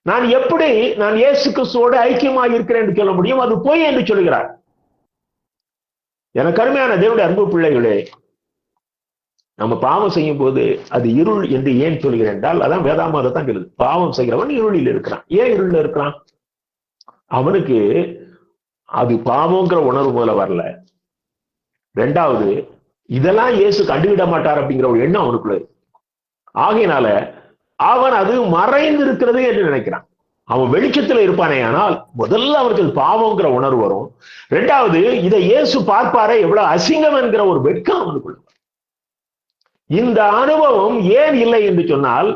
நான் எப்படி நான் இயேசு கிறிஸ்துவோடு ஐக்கியமாக இருக்கிறேன் என்று சொல்ல முடியும்? அது பொய் என்று சொல்கிறார். எனக்கு அருமையான தேவனுடைய அன்பு பிள்ளைகளே, நம்ம பாவம் செய்யும் போது அது இருள் என்று ஏன் சொல்கிறேன் என்றால் அதான் வேதாமதம் தான் சொல்லுது. பாவம் செய்கிறவன் இருளில் இருக்கிறான். ஏன் இருளில் இருக்கிறான்? அவனுக்கு அது பாவங்கிற உணர்வு முதல்ல வரல. 2வது, இதெல்லாம் இயேசு கண்டுவிட மாட்டார் அப்படிங்கிற ஒரு எண்ணம் அவனுக்குள்ள இருக்கு. ஆகையினால அவன் அது மறைந்து இருக்கிறது என்று நினைக்கிறான். அவன் வெளிச்சத்துல இருப்பானே, ஆனால் முதல்ல அவருக்கு பாவங்கிற உணர்வு வரும். 2வது, இதை இயேசு பார்ப்பாரே எவ்வளவு அசிங்கம் என்கிற ஒரு வெட்கம் அவனுக்குள்ள. இந்த அனுபவம் ஏன் இல்லை என்று சொன்னால்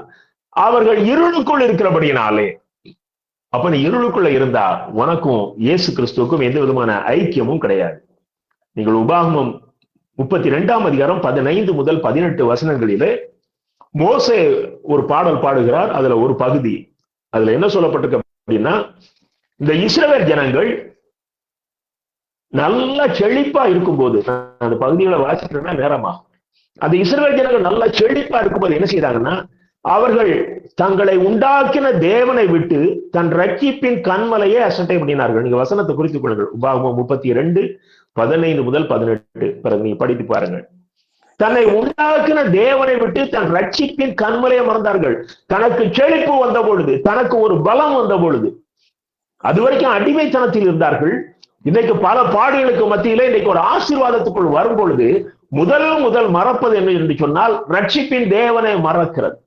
அவர்கள் இருளுக்குள் இருக்கிறபடியினாலே. அப்ப நீ இருளுக்குள்ள இருந்தா உனக்கும் இயேசு கிறிஸ்துவுக்கும் எந்த விதமான ஐக்கியமும் கிடையாது. நீங்கள் உபாகமம் 32ஆம் அதிகாரம் 15 முதல் 18 வசனங்களிலே மோசே ஒரு பாடல் பாடுகிறார். அதுல ஒரு பகுதி, அதுல என்ன சொல்லப்பட்டிருக்கு அப்படின்னா, இந்த இஸ்ரவேல் ஜனங்கள் நல்ல செழிப்பா இருக்கும்போது, அந்த பகுதிகளை வாசிக்கிறேன்னா நேரமா, அந்த இஸ்ரவேல் ஜனங்கள் நல்ல செழிப்பா இருக்கும்போது என்ன செய்தாங்கன்னா, அவர்கள் தங்களை உண்டாக்கின தேவனை விட்டு தன் ரட்சிப்பின் கண்மலையை அசட்டை பண்ணினார்கள். நீங்க வசனத்தை குறித்துக் கொள்ளுங்கள். உபாகமம் 32 15 முதல் 18 பிறகு நீங்க படித்து பாருங்கள். தன்னை உண்டாக்கின தேவனை விட்டு தன் ரட்சிப்பின் கண்மலையை மறந்தார்கள். தனக்கு செழிப்பு வந்த பொழுது, தனக்கு ஒரு பலம் வந்த பொழுது, அது வரைக்கும் அடிமைத்தனத்தில் இருந்தார்கள். இன்னைக்கு பல பாடுகளுக்கு மத்தியிலே இன்னைக்கு ஒரு ஆசீர்வாதத்துக்குள் வரும் பொழுது முதல் மறப்பது என்ன என்று சொன்னால் ரட்சிப்பின் தேவனை மறக்கிறது.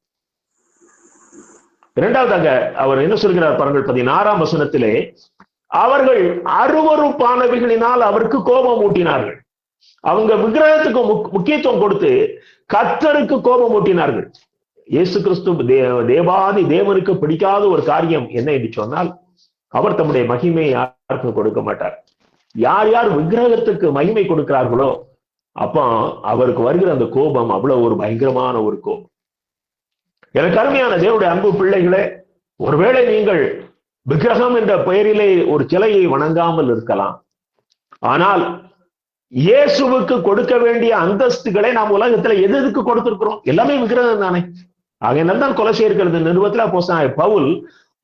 2வதாக அவர் என்ன சொல்கிறார் பாருங்கள். 16ஆம் வசனத்திலே, அவர்கள் அருவருப்பானவைகளினால் அவருக்கு கோபம் ஊட்டினார்கள். அவங்க விக்கிரகத்துக்கு முக்கியத்துவம் கொடுத்து கர்த்தருக்கு கோபம் ஊட்டினார்கள். இயேசு கிறிஸ்து தேவாதி தேவனுக்கு பிடிக்காத ஒரு காரியம் என்ன என்று சொன்னால், அவர் தம்முடைய மகிமையை யாருக்கும் கொடுக்க மாட்டார். யார் யார் விக்கிரகத்துக்கு மகிமை கொடுக்கிறார்களோ அப்போ அவருக்கு வருகிற அந்த கோபம் அவ்வளவு ஒரு பயங்கரமான ஒரு கோபம். எனக்கு அருமையான தேவனுடைய அன்பு பிள்ளைகளே, ஒருவேளை நீங்கள் விக்கிரகம் என்ற பெயரிலே ஒரு சிலையை வணங்காமல் இருக்கலாம், ஆனால் இயேசுவுக்கு கொடுக்க வேண்டிய அந்தஸ்துகளை நாம் உலகத்துல எதுக்கு கொடுத்திருக்கிறோம்? எல்லாமே விக்கிரகம் தானே. ஆகையினால் தான் கொலோசியர்கள் நிறுவத்துல அப்போஸ்தலனாகிய பவுல்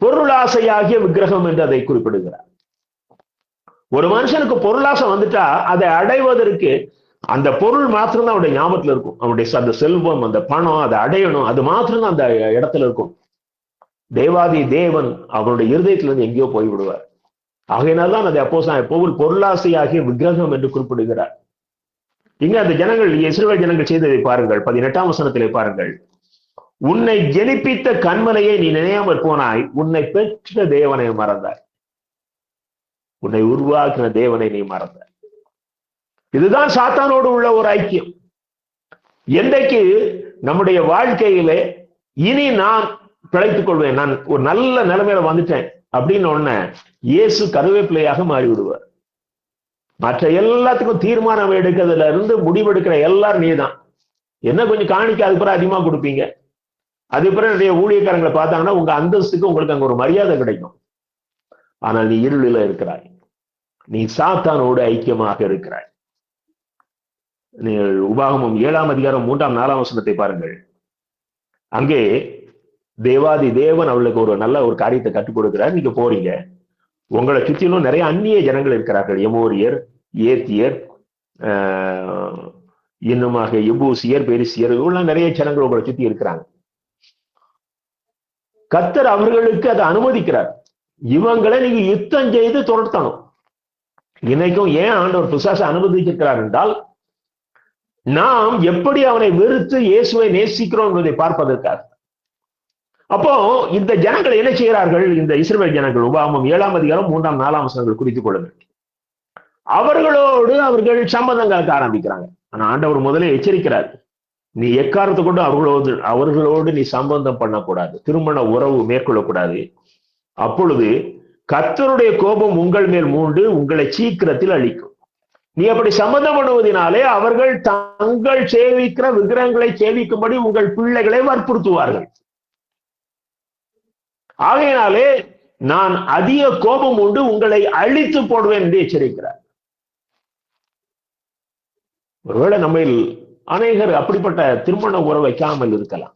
பொருளாசையாகிய விக்கிரகம் என்று அதை குறிப்பிடுகிறார். ஒரு மனுஷனுக்கு பொருளாசை வந்துட்டா அதை அடைவதற்கு அந்த பொருள் மாத்திரம்தான் அவருடைய ஞாபகத்துல இருக்கும். அவருடைய அந்த செல்வம், அந்த பணம், அதை அடையணும், அது மாத்திரம்தான் அந்த இடத்துல இருக்கும். தேவாதி தேவன் அவருடைய இருதயத்திலிருந்து எங்கேயோ போய் விடுவார். ஆகையினால்தான் அதை அப்போஸ்தலனாகிய பவுல் பொருளாசையாகிய விக்கிரகம் என்று குறிப்பிடுகிறார். இங்க அந்த ஜனங்கள், இஸ்ரவேல் ஜனங்கள் செய்ததை பாருங்கள். 18ஆம் வசனத்திலே பாருங்கள். உன்னை ஜெனிப்பித்த கண்மலையை நீ நினையாமல் போனாய், உன்னை பெற்ற தேவனை மறந்தாய். உன்னை உருவாக்கின தேவனை நீ மறந்த. இதுதான் சாத்தானோடு உள்ள ஒரு ஐக்கியம். என்றைக்கு நம்முடைய வாழ்க்கையிலே இனி நான் பிழைத்துக் கொள்வேன், நான் ஒரு நல்ல நிலைமையில வந்துட்டேன் அப்படின்னு ஒண்ணு இயேசு கருவேப்பிலையாக மாறி விடுவார். மற்ற எல்லாத்துக்கும் தீர்மானம் எடுக்கிறதுல இருந்து முடிவெடுக்கிற எல்லாரும் நீதான். என்ன கொஞ்சம் காணிக்க அது பிறகு அதிகமா கொடுப்பீங்க, அது பிறகு நிறைய ஊழியக்காரங்களை பார்த்தாங்கன்னா உங்க அந்தஸ்துக்கு உங்களுக்கு அங்க ஒரு மரியாதை கிடைக்கும். ஆனால் நீ இருளில இருக்கிறாய், நீ சாத்தானோடு ஐக்கியமாக இருக்கிறாய். உபாகமம் 7ஆம் அதிகாரம் 3ஆம் 4ஆம் வசனத்தை பாருங்கள். அங்கே தேவாதி தேவன் அவளுக்கு ஒரு நல்ல ஒரு காரியத்தை கற்றுக் கொடுக்கிறார். நீங்க போறீங்க, உங்களை சுற்றிலும் நிறைய அந்நிய ஜனங்கள் இருக்கிறார்கள். எமோரியர், ஏத்தியர், இன்னுமாக எபூசியர், பெரிசியர், இவெல்லாம் நிறைய ஜனங்கள் உங்களை சுத்தி இருக்கிறாங்க. கர்த்தர் அவர்களுக்கு அதை அனுமதிக்கிறார். இவங்களை நீங்க யுத்தம் செய்து துரத்தணும். இன்னைக்கும் ஏன் ஆண்டவர் பிசாசை அனுமதிச்சிருக்கிறார் என்றால், நாம் எப்படி அவனை வெறுத்து இயேசுவை நேசிக்கிறோம் என்பதை பார்ப்பதற்காக. அப்போ இந்த ஜனங்கள் என்ன செய்கிறார்கள்? இந்த இஸ்ரவேல் ஜனங்கள், உபாகமம் 7ஆம் அதிகாரம் 3ஆம் 4ஆம் வசனங்கள் குறித்துக் கொள்ளுங்கள். அவர்களோடு அவர்கள் சம்பந்தம் கலக்க ஆரம்பிக்கிறாங்க. ஆனா ஆண்டவர் முதலே எச்சரிக்கிறார், நீ எக்காரத்தை கொண்டு அவர்களோடு நீ சம்பந்தம் பண்ணக்கூடாது, திருமண உறவு மேற்கொள்ளக்கூடாது. அப்பொழுது கர்த்தருடைய கோபம் உங்கள் மேல் மூண்டு உங்களை சீக்கிரத்தில் அழிக்கும். நீ அப்படி சம்மதம் பண்ணுவதனாலே அவர்கள் தங்கள் சேவிக்கிற விக்கிரகங்களை சேவிக்கும்படி உங்கள் பிள்ளைகளை வற்புறுத்துவார்கள். ஆகையினாலே நான் அதிக கோபம் உண்டு உங்களை அழித்து போடுவேன் என்று எச்சரிக்கிறார். ஒருவேளை நம்ம அநேகர் அப்படிப்பட்ட திருமண உறவு வைக்காமல் இருக்கலாம்.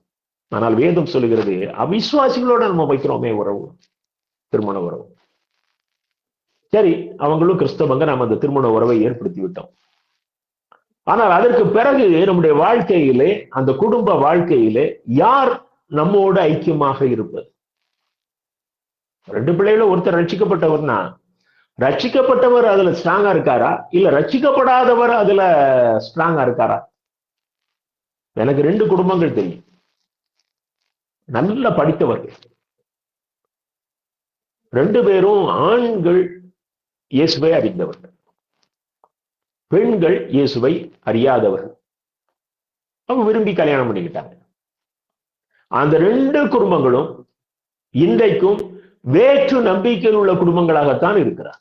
ஆனால் வேதம் சொல்லுகிறது, அவிசுவாசிகளோட நம்ம வைக்கிறோமே உறவு, திருமண உறவு. சரி, அவங்களும் கிறிஸ்தவங்க, நாம் அந்த திருமண உறவை ஏற்படுத்தி விட்டோம். ஆனால் அதற்கு பிறகு நம்முடைய வாழ்க்கையிலே, அந்த குடும்ப வாழ்க்கையிலே யார் நம்மோடு ஐக்கியமாக இருப்பது? 2 பிள்ளைகள ஒருத்தர் ரட்சிக்கப்பட்டவர்னா, ரட்சிக்கப்பட்டவர் அதுல ஸ்ட்ராங்கா இருக்காரா, இல்ல ரட்சிக்கப்படாதவர் அதுல ஸ்ட்ராங்கா இருக்காரா? எனக்கு 2 குடும்பங்கள் தெரியும், நல்ல படித்தவர்கள். 2 பேரும் ஆண்கள் இயேசுவை அறிந்தவர்கள், பெண்கள் இயேசுவை அறியாதவர்கள். அவங்க விரும்பி கல்யாணம் பண்ணிக்கிட்டாங்க. அந்த 2 குடும்பங்களும் இன்றைக்கும் வேற்று நம்பிக்கையில் உள்ள குடும்பங்களாகத்தான் இருக்கிறார்.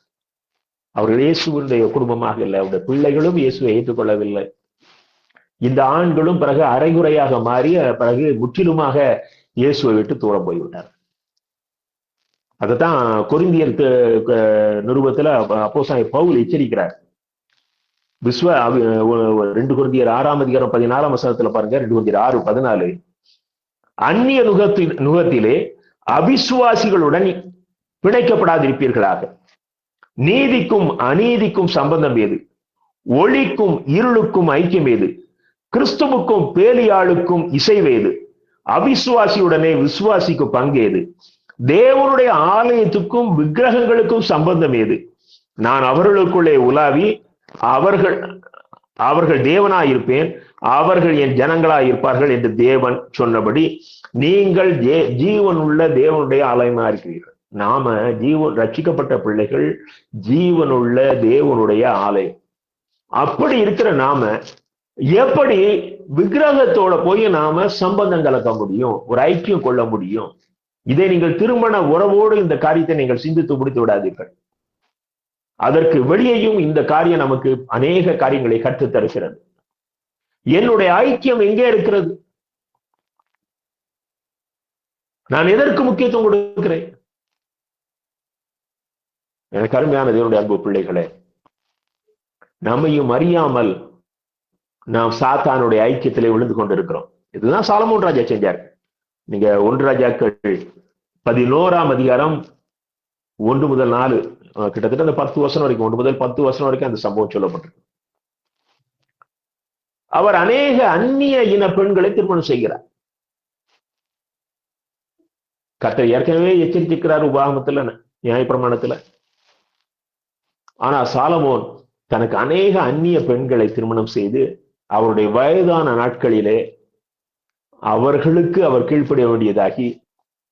அவர்கள் இயேசுடைய குடும்பமாக இல்லை. அவருடைய பிள்ளைகளும் இயேசுவை ஏற்றுக்கொள்ளவில்லை. இந்த ஆண்களும் பிறகு அரைகுறையாக மாறி பிறகு முற்றிலுமாக இயேசுவை விட்டு தூரம் போய்விட்டார். அதைத்தான் கொரிந்தியர் நிருபத்துல அப்போஸ்தலன் பவுல் எச்சரிக்கிறார். 2 கொரிந்தியர் 6ஆம் அதிகாரம் 14ஆம் வசனத்துல பாருங்க, 2 கொரிந்தியர் 6:14, அந்நிய நுகத்திலே அவிசுவாசிகளுடன் பிணைக்கப்படாதிருப்பீர்களாக. நீதிக்கும் அநீதிக்கும் சம்பந்தம் ஏது? ஒளிக்கும் இருளுக்கும் ஐக்கியம் ஏது? கிறிஸ்துவுக்கும் பேலியாளுக்கும் இசைவேது? அவிசுவாசியுடனே விசுவாசிக்கு பங்கேது? தேவனுடைய ஆலயத்துக்கும் விக்கிரகங்களுக்கும் சம்பந்தம் ஏது? நான் அவர்களுக்குள்ளே உலாவி அவர்கள் தேவனாயிருப்பேன், அவர்கள் என் ஜனங்களாயிருப்பார்கள் என்று தேவன் சொன்னபடி நீங்கள் ஜீவனுள்ள தேவனுடைய ஆலயமா இருக்கிறீர்கள். நாம ரட்சிக்கப்பட்ட பிள்ளைகள், ஜீவனுள்ள தேவனுடைய ஆலயம். அப்படி இருக்கிற நாம எப்படி விக்கிரகத்தோட போய் நாம சம்பந்தம் கலக்க முடியும், ஒரு ஐக்கியம் கொள்ள முடியும்? இதை நீங்கள் திருமண உறவோடு இந்த காரியத்தை நீங்கள் சிந்தித்து முடித்து விடாதீர்கள். அதற்கு வெளியேயும் இந்த காரியம் நமக்கு அநேக காரியங்களை கற்றுத் தருகிறது. என்னுடைய ஐக்கியம் எங்கே இருக்கிறது? நான் எதற்கு முக்கியத்துவம் கொடுக்கிறேன்? எனக்கு அருமையான தேவனுடைய அன்பு பிள்ளைகளே, நம்மையும் அறியாமல் நாம் சாத்தானுடைய ஐக்கியத்திலே விழுந்து கொண்டிருக்கிறோம். இதுதான் சாலமோன் ராஜா செஞ்சார். நீங்க 1 ராஜாக்கள் 11ஆம் அதிகாரம் 1 முதல் 4, கிட்டத்தட்ட அந்த 10 வசனம் வரைக்கும், 1 முதல் 10 வசனம் வரைக்கும் அந்த சம்பவம் சொல்லப்பட்டிருக்கு. அவர் அநேக அந்நிய இன பெண்களை திருமணம் செய்கிறார். கர்த்தர் ஏற்கனவே எச்சரித்திருக்கிறார் உபாகமத்துல, நியாயப்பிரமாணத்துல. ஆனா சாலமோன் தனக்கு அநேக அந்நிய பெண்களை திருமணம் செய்து அவருடைய வயதான நாட்களிலே அவர்களுக்கு அவர் கீழ்ப்படிய வேண்டியதாகி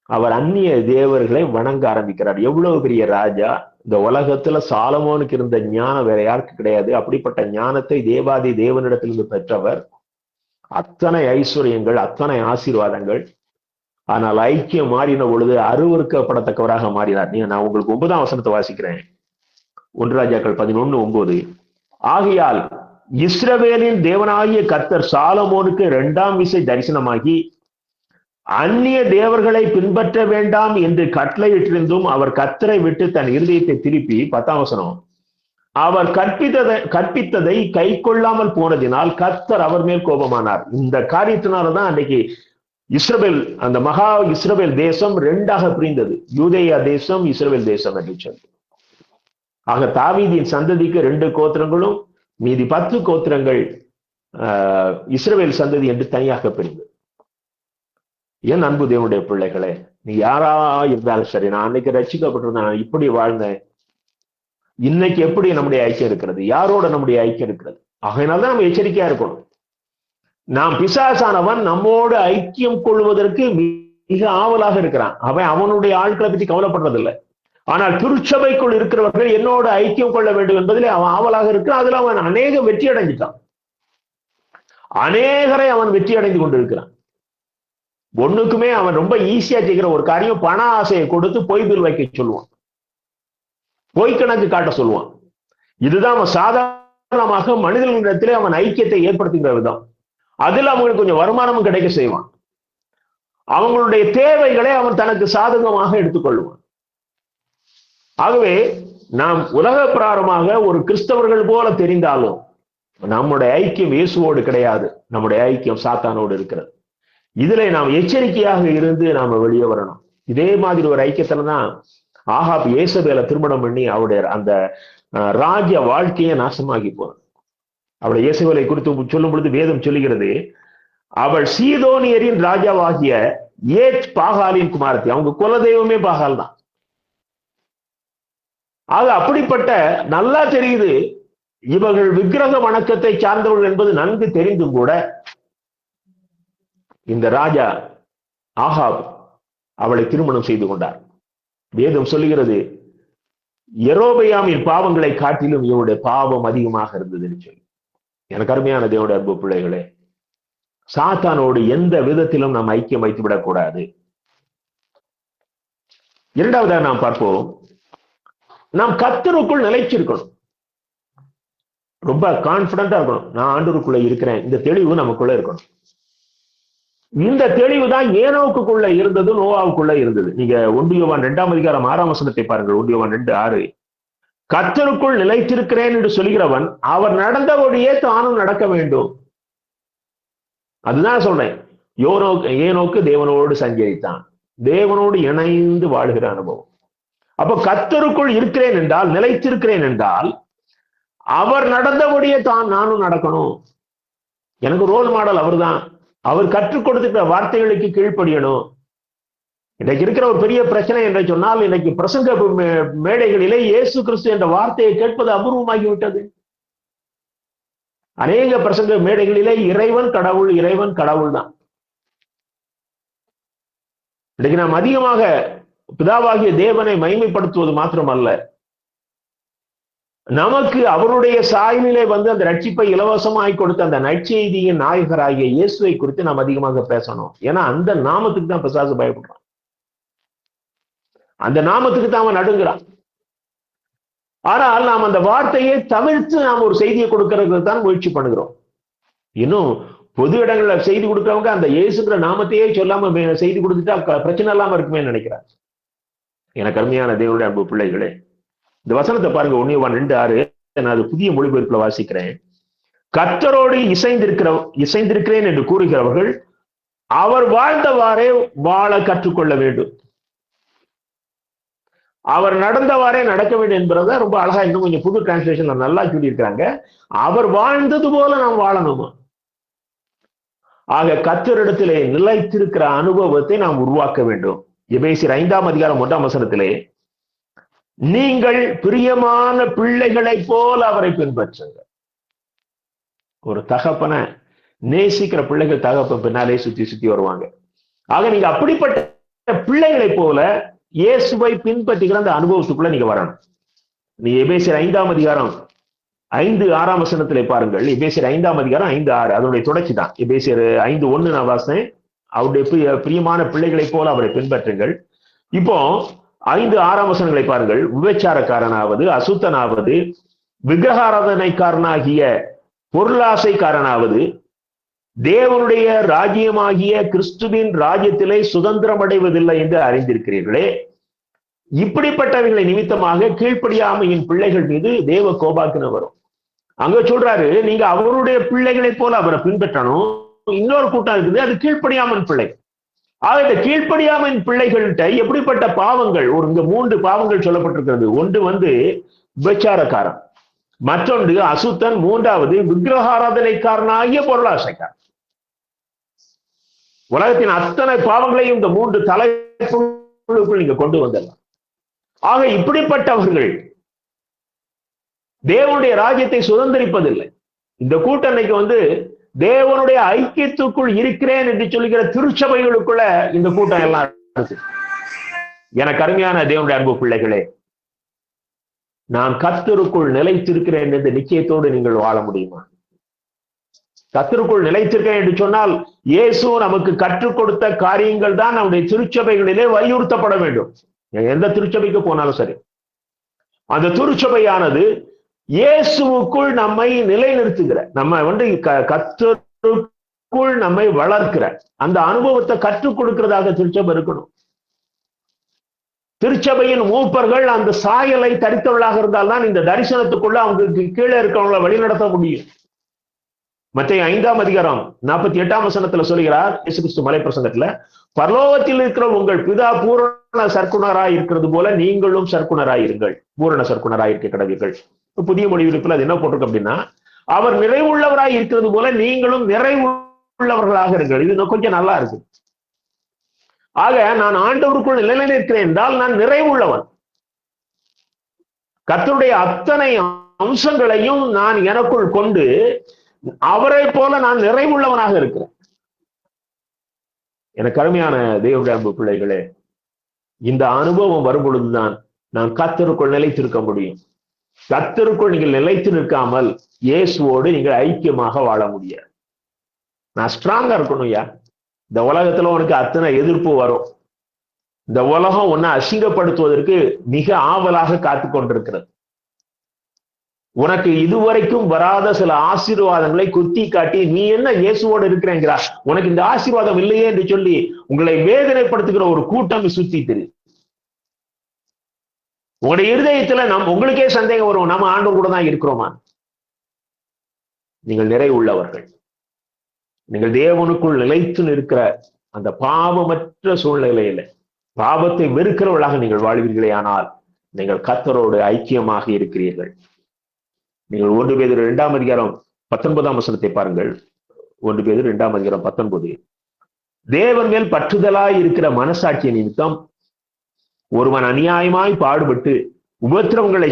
அவர் அந்நிய தேவர்களை வணங்க ஆரம்பிக்கிறார். எவ்வளவு பெரிய ராஜா, இந்த உலகத்துல சாலமோனுக்கு இருந்த ஞானம் வேற யாருக்கு கிடையாது. அப்படிப்பட்ட ஞானத்தை தேவாதி தேவனிடத்திலிருந்து பெற்றவர். அத்தனை ஐஸ்வர்யங்கள், அத்தனை ஆசீர்வாதங்கள். ஆனால் ஐக்கியம் மாறின பொழுது அருவருக்கப்படத்தக்கவராக மாறினார். நான் உங்களுக்கு 9ஆம் வசனத்தை வாசிக்கிறேன். 1 ராஜாக்கள் 11:9. ஆகையால் இஸ்ரவேலின் தேவனாகிய கர்த்தர் சாலமோனுக்கு 2ஆம் விசை தரிசனமாகி அந்நிய தேவர்களை பின்பற்ற வேண்டாம் என்று கட்டளையிட்டிருந்தும் அவர் கர்த்தரை விட்டு தன் இருதயத்தை திருப்பி, 10ஆம் வசனம், அவர் கற்பித்ததை கை கொள்ளாமல் போனதினால் கர்த்தர் அவர் மேல் கோபமானார். இந்த காரியத்தினாலதான் அன்னைக்கு இஸ்ரவேல், அந்த மகா இஸ்ரவேல் தேசம் 2ஆக பிரிந்தது. யூதேயா தேசம், இஸ்ரவேல் தேசம் என்று சொல்லி. ஆக தாவீதின் சந்ததிக்கு 2 கோத்திரங்களும் மீதி 10 கோத்திரங்கள் இஸ்ரவேல் சந்ததி என்று தனியாக பிரிந்தது. ஏன் அன்பு தேவனுடைய பிள்ளைகளே, நீ யாரா இருந்தாலும் சரி, நான் அன்னைக்கு ரட்சிக்கப்பட்டிருந்தேன், நான் இப்படி வாழ்ந்தேன், இன்னைக்கு எப்படி நம்முடைய ஐக்கியம் இருக்கிறது? யாரோட நம்முடைய ஐக்கியம் இருக்கிறது? ஆகையினால்தான் நம்ம எச்சரிக்கையா இருக்கணும். நாம் பிசாசானவன் நம்மோடு ஐக்கியம் கொள்வதற்கு மிக ஆவலாக இருக்கிறான். அவனுடைய ஆட்களை பற்றி கவலைப்படுறதில்லை. ஆனால் திருச்சபைக்குள் இருக்கிறவர்கள் என்னோட ஐக்கியம் கொள்ள வேண்டும் என்பதிலே அவன் ஆவலாக இருக்கிறான். அதுல அவன் அநேக வெற்றி அடைஞ்சிட்டான். அநேகரை அவன் வெற்றி அடைந்து கொண்டிருக்கிறான். ஒண்ணுக்குமே அவன் ரொம்ப ஈஸியா செய்கிற ஒரு காரியம், பண ஆசையை கொடுத்து பொய் பில் வைக்க சொல்லுவான், பொய் கணக்கு காட்ட சொல்லுவான். இதுதான் அவன் சாதாரணமாக மனிதர்களிடத்திலே அவன் ஐக்கியத்தை ஏற்படுத்துகிற விதம். அதில் அவங்களுக்கு கொஞ்சம் வருமானமும் கிடைக்க செய்வான். அவங்களுடைய தேவைகளை அவன் தனக்கு சாதகமாக எடுத்துக்கொள்வான். ஆகவே நாம் உலக பிரகாரமாக ஒரு கிறிஸ்தவர்கள் போல தெரிந்தாலும் நம்முடைய ஐக்கியம் இயேசுவோடு கிடையாது. நம்முடைய ஐக்கியம் சாத்தானோடு இருக்கிறது. இதுல நாம் எச்சரிக்கையாக இருந்து நாம வெளியே வரணும். இதே மாதிரி ஒரு ஐக்கியத்துலதான் ஆகாப் ஏசபேலை திருமணம் பண்ணி அவருடைய அந்த ராஜ்ய வாழ்க்கையை நாசமாகி போனான். அவருடைய இயேசபேலை குறித்து சொல்லும் பொழுது வேதம் சொல்லுகிறது, அவள் சீதோனியரின் ராஜாவாகிய ஏத் பாகாலின் குமாரத்தி. அவங்க குலதெய்வமே பாகால் தான். ஆக அப்படிப்பட்ட, நல்லா தெரியுது இவர்கள் விக்கிரக வணக்கத்தை சார்ந்தவர்கள் என்பது நன்கு தெரிந்தும் கூட இந்த ராஜா ஆகாப் அவளை திருமணம் செய்து கொண்டார். வேதம் சொல்லுகிறது, யெரொபெயாமின் பாவங்களை காட்டிலும் இவனுடைய பாவம் அதிகமாக இருந்ததுன்னு சொல்லி. எனக்கு அருமையான தேவனுடைய அன்பு பிள்ளைகளே, சாத்தானோடு எந்த விதத்திலும் நாம் ஐக்கியம் வைத்து விடக்கூடாது. இரண்டாவதாக நாம் பார்ப்போம், நாம் கர்த்தருக்குள் நிலைச்சிருக்கணும். ரொம்ப கான்பிடண்டா இருக்கணும். நான் ஆண்டவருக்குள்ள இருக்கிறேன், இந்த தெளிவு நமக்குள்ள இருக்கணும். இந்த தெளிவு தான் ஏனோக்குள்ள இருந்தது, நோவாவுக்குள்ள இருந்தது. நீங்க 1 யோவான் 2ஆம் அதிகாரம் 6ஆம் வசனத்தை பாருங்கள். 1 யோவான் 2:6. கர்த்தருக்குள் நிலைத்திருக்கிறேன் என்று சொல்கிறவன் அவர் நடந்தபடியே தானும் நடக்க வேண்டும். அதுதான் சொல்றேன். ஏனோக்கு தேவனோடு சஞ்சரித்தான், தேவனோடு இணைந்து வாழ்கிற அனுபவம். அப்ப கர்த்தருக்குள் இருக்கிறேன் என்றால், நிலைத்திருக்கிறேன் என்றால், அவர் நடந்தபடியே நானும் நடக்கணும். எனக்கு ரோல் மாடல் அவர் தான். அவர் கற்றுக் கொடுத்துட்ட வார்த்தைகளுக்கு கீழ்ப்படியணும். இன்றைக்கு இருக்கிற ஒரு பெரிய பிரச்சனை என்று சொன்னால், இன்னைக்கு பிரசங்க மேடைகளிலே இயேசு கிறிஸ்து என்ற வார்த்தையை கேட்பது அபூர்வமாகிவிட்டது. அநேக பிரசங்க மேடைகளிலே இறைவன் கடவுள், இறைவன் கடவுள் தான். இன்னைக்கு நாம் அதிகமாக பிதாவாகிய தேவனை மகிமைப்படுத்துவது மாத்திரமல்ல, நமக்கு அவருடைய சாயலிலே வந்து அந்த ரட்சிப்பை இலவசமாய் கொடுத்த அந்த நற்செய்தியின் நாயகராகிய இயேசுவை குறித்து நாம் அதிகமாக பேசணும். ஏன்னா அந்த நாமத்துக்கு தான் பிசாசு பயப்படுறான், அந்த நாமத்துக்கு தான் அவன் நடுங்கிறான். ஆனால் நாம் அந்த வார்த்தையை தவிர்த்து நாம் ஒரு செய்தியை கொடுக்கறதுக்கு தான் முயற்சி பண்ணுகிறோம். இன்னும் பொது இடங்கள்ல செய்தி கொடுக்கிறவங்க அந்த இயேசுங்கிற நாமத்தையே சொல்லாம செய்தி கொடுத்துட்டா பிரச்சனை இல்லாம இருக்குமே நினைக்கிறார். எனக்கு அருமையான தேவனுடைய அன்பு பிள்ளைகளே, இந்த வசனத்தை பாருங்க. 1 யோவான் 2:6. நான் அது புதிய மொழிபெயர்ப்புல வாசிக்கிறேன். கர்த்தரோடு இசைந்திருக்கிறேன் என்று கூறுகிறவர்கள் அவர் வாழ்ந்தவாறே வாழ கற்றுக்கொள்ள வேண்டும், அவர் நடந்தவாறே நடக்க வேண்டும் என்பதை ரொம்ப அழகா இன்னும் கொஞ்சம் புது டிரான்ஸ்லேஷன்ல நல்லா சொல்லியிருக்கிறாங்க. அவர் வாழ்ந்தது போல நாம் வாழணுமா? ஆக கர்த்தரிடத்திலே நிலைத்திருக்கிற அனுபவத்தை நாம் உருவாக்க வேண்டும். எபேசியர் 5ஆம் அதிகாரம் 1ஆம் வசனத்திலே, நீங்கள் பிரியமான பிள்ளைகளை போல அவரை பின்பற்றுங்கள். ஒரு தகப்பனை நேசிக்கிற பிள்ளைகள் தகப்பன் பின்னாலே சுத்தி சுத்தி வருவாங்க. ஆக நீங்க அப்படிப்பட்ட பிள்ளைகளை போல இயேசுவை பின்பற்றுகிற அந்த அனுபவத்துக்குள்ள நீங்க வரணும். நீ எபேசியர் 5ஆம் அதிகாரம் 5-6 வசனத்திலே பாருங்கள். எபேசியர் 5ஆம் அதிகாரம் 5-6 அதனுடைய தொடர்ச்சி தான். எபேசியர் 5:1 நான் வாசித்தேன். அவருடைய பிரியமான பிள்ளைகளைப் போல அவரை பின்பற்றுங்கள். இப்போ 5-6 வசனங்களை பாருங்கள். விபச்சாரக்காரனாவது, அசுத்தனாவது, விக்கிரகாராதனைக்காரனாகிய பொருளாசைக்காரனாவது தேவனுடைய ராஜ்யமாகிய கிறிஸ்துவின் ராஜ்யத்திலே சுதந்திரம் அடைவதில்லை என்று அறிந்திருக்கிறீர்களே. இப்படிப்பட்டவர்களை நிமித்தமாக கீழ்ப்படியாமையின் பிள்ளைகள் மீது தேவ கோபாக்கின வரும். அங்க சொல்றாரு, நீங்க அவருடைய பிள்ளைகளைப் போல அவரை பின்பற்றணும். இன்னொரு கூட்டம் இருக்குது, அது கீழ்ப்படியாமன் பிள்ளை. ஆக இந்த கீழ்ப்படியாமன் பிள்ளைகள்கிட்ட எப்படிப்பட்ட பாவங்கள், இங்க 3 பாவங்கள் சொல்லப்பட்டிருக்கிறது. ஒன்று விபச்சாரக்காரன், மற்றொன்று அசுத்தன், மூன்றாவது விக்கிரகாராதனைக்காரனாகிய பொருளாசைக்காரன். உலகத்தின் அத்தனை பாவங்களையும் இந்த 3 தலைப்புகளுக்குள் நீங்க கொண்டு வந்துடலாம். ஆக இப்படிப்பட்டவர்கள் தேவனுடைய ராஜ்யத்தை சுதந்திரிப்பதில்லை. இந்த கூட்டம் இன்னைக்கு தேவனுடைய ஐக்கியத்துக்குள் இருக்கிறேன் என்று சொல்லுகிற திருச்சபைகளுக்குள்ள இந்த கூட்டம் எல்லாம் இருக்கு. எனக்கு அருமையான தேவனுடைய அன்பு பிள்ளைகளே, நான் கர்த்தருக்குள் நிலைத்திருக்கிறேன் என்ற நிச்சயத்தோடு நீங்கள் வாழ முடியுமா? கர்த்தருக்குள் நிலைத்திருக்கிறேன் என்று சொன்னால் இயேசு நமக்கு கற்றுக் கொடுத்த காரியங்கள் தான் நம்முடைய திருச்சபைகளிலே வலியுறுத்தப்பட வேண்டும். எந்த திருச்சபைக்கு போனாலும் சரி, அந்த திருச்சபையானது இயேசுவுக்குள் நம்மை நிலைநிறுத்துகிற, நம்ம கர்த்தருக்குள் நம்மை வளர்க்கிற அந்த அனுபவத்தை கற்றுக் கொடுக்கிறதாக திருச்சபை இருக்கணும். திருச்சபையின் மூப்பர்கள் அந்த சாயலை தரித்தவர்களாக இருந்தால்தான் இந்த தரிசனத்துக்குள்ள அவங்களுக்கு கீழே இருக்கிறவங்களை வழிநடத்த முடியும். மத்தேயு 5ஆம் அதிகாரம் 48ஆம் வசனத்துல சொல்கிறார் இயேசு கிறிஸ்து மலை பிரசங்கத்துல, பரலோகத்தில் இருக்கிற உங்கள் பிதா பூரண சர்க்குணராய் இருக்கிறது போல நீங்களும் சர்க்குணராய் இருங்கள், பூரண சர்க்குணராய் இருக்க கடவீர்கள். புதிய மொழிபெயர்ப்புல அது என்ன போட்டிருக்கு அப்படின்னா, அவர் நிறைவுள்ளவராய் இருக்கிறது போல நீங்களும் நிறைவுள்ளவர்களாக இருங்கள். இது கொஞ்சம் நல்லா இருக்கு. ஆக நான் ஆண்டவருக்குள் நிலைநிற்கிறேன் என்றால் நான் நிறைவுள்ளவன். கர்த்தருடைய அத்தனை அம்சங்களையும் நான் எனக்குள் கொண்டு அவரை போல நான் நிறைவுள்ளவனாக இருக்கிறேன். எனக்கு அருமையான தேவனுடைய அன்பு பிள்ளைகளே, இந்த அனுபவம் வரும் பொழுதுதான் நான் கர்த்தருக்குள் நிலைத்திருக்க முடியும். கர்த்தருக்குள் நீங்கள் நிலைத்து நிற்காமல் இயேசுவோடு நீங்கள் ஐக்கியமாக வாழ முடியாது. நான் ஸ்ட்ராங்கா இருக்கணும். இந்த உலகத்துல உனக்கு அத்தனை எதிர்ப்பு வரும். இந்த உலகம் உன்னை அசிங்கப்படுத்துவதற்கு மிக ஆவலாக காத்து கொண்டிருக்கிறது. உனக்கு இதுவரைக்கும் வராத சில ஆசீர்வாதங்களை குத்தி காட்டி, நீ என்ன இயேசுவோடு இருக்கிறேங்கிறா, உனக்கு இந்த ஆசீர்வாதம் இல்லையே என்று சொல்லி உங்களை வேதனைப்படுத்துகிற ஒரு கூட்டம் சுத்தி தெரியும். உங்களுடைய இருதயத்துல உங்களுக்கே சந்தேகம் வரும், நம்ம ஆண்டவர் கூட தான் இருக்கிறோமா? நீங்கள் நிறைவுள்ளவர்கள். நீங்கள் தேவனுக்குள் நிலைத்து நிற்கிற அந்த பாவமற்ற சூழ்நிலையில பாவத்தை வெறுக்கிறவர்களாக நீங்கள் வாழ்வீர்களே, ஆனால் நீங்கள் கர்த்தரோடு ஐக்கியமாக இருக்கிறீர்கள். நீங்கள் 1 பேதுரு 2ஆம் அதிகாரம் 19ஆம் வசனத்தை பாருங்கள். 1 பேதுரு 2ஆம் அதிகாரம் 19. தேவன் மேல் பற்றுதலாய் இருக்கிற மனசாட்சிய நிமித்தம் ஒருவன் அநியாயமாய் பாடுபட்டு உபத்திரவங்களை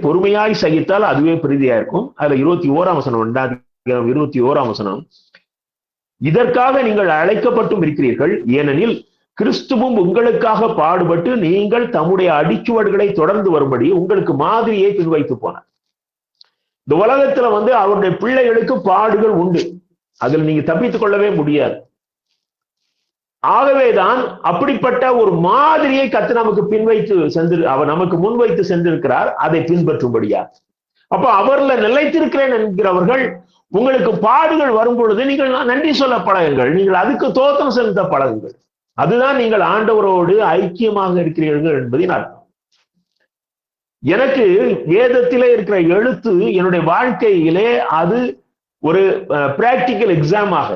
பொறுமையாய் சகித்தால் அதுவே பிரீதியா இருக்கும். அதுல 21ஆம் வசனம், 21ஆம் வசனம், இதற்காக நீங்கள் அழைக்கப்பட்டும் இருக்கிறீர்கள், ஏனெனில் கிறிஸ்துவும் உங்களுக்காக பாடுபட்டு நீங்கள் தம்முடைய அடிச்சுவடுகளை தொடர்ந்து வரும்படி உங்களுக்கு மாதிரியை பின்வைத்து போனார். இந்த உலகத்துல அவருடைய பிள்ளைகளுக்கு பாடுகள் உண்டு, அதில் நீங்க தப்பித்துக் கொள்ளவே முடியாது. ஆகவேதான் அப்படிப்பட்ட ஒரு மாதிரியை கர்த்தர் நமக்கு அவர் நமக்கு முன்வைத்து சென்றிருக்கிறார், அதை பின்பற்றும்படியா. அப்ப அவர்ல நிலைத்திருக்கிறேன் என்கிறவர்கள் உங்களுக்கு பாடுகள் வரும் பொழுது நீங்கள் நன்றி சொல்ல பழகுங்கள், நீங்கள் அதுக்கு தோத்திரம் செலுத்த பழகுங்கள். அதுதான் நீங்கள் ஆண்டவரோடு ஐக்கியமாக இருக்கிறீர்கள் என்பதின் அர்த்தம். எனக்கு வேதத்திலே இருக்கிற எழுத்து என்னுடைய வாழ்க்கையிலே அது ஒரு பிராக்டிக்கல் எக்ஸாமாக,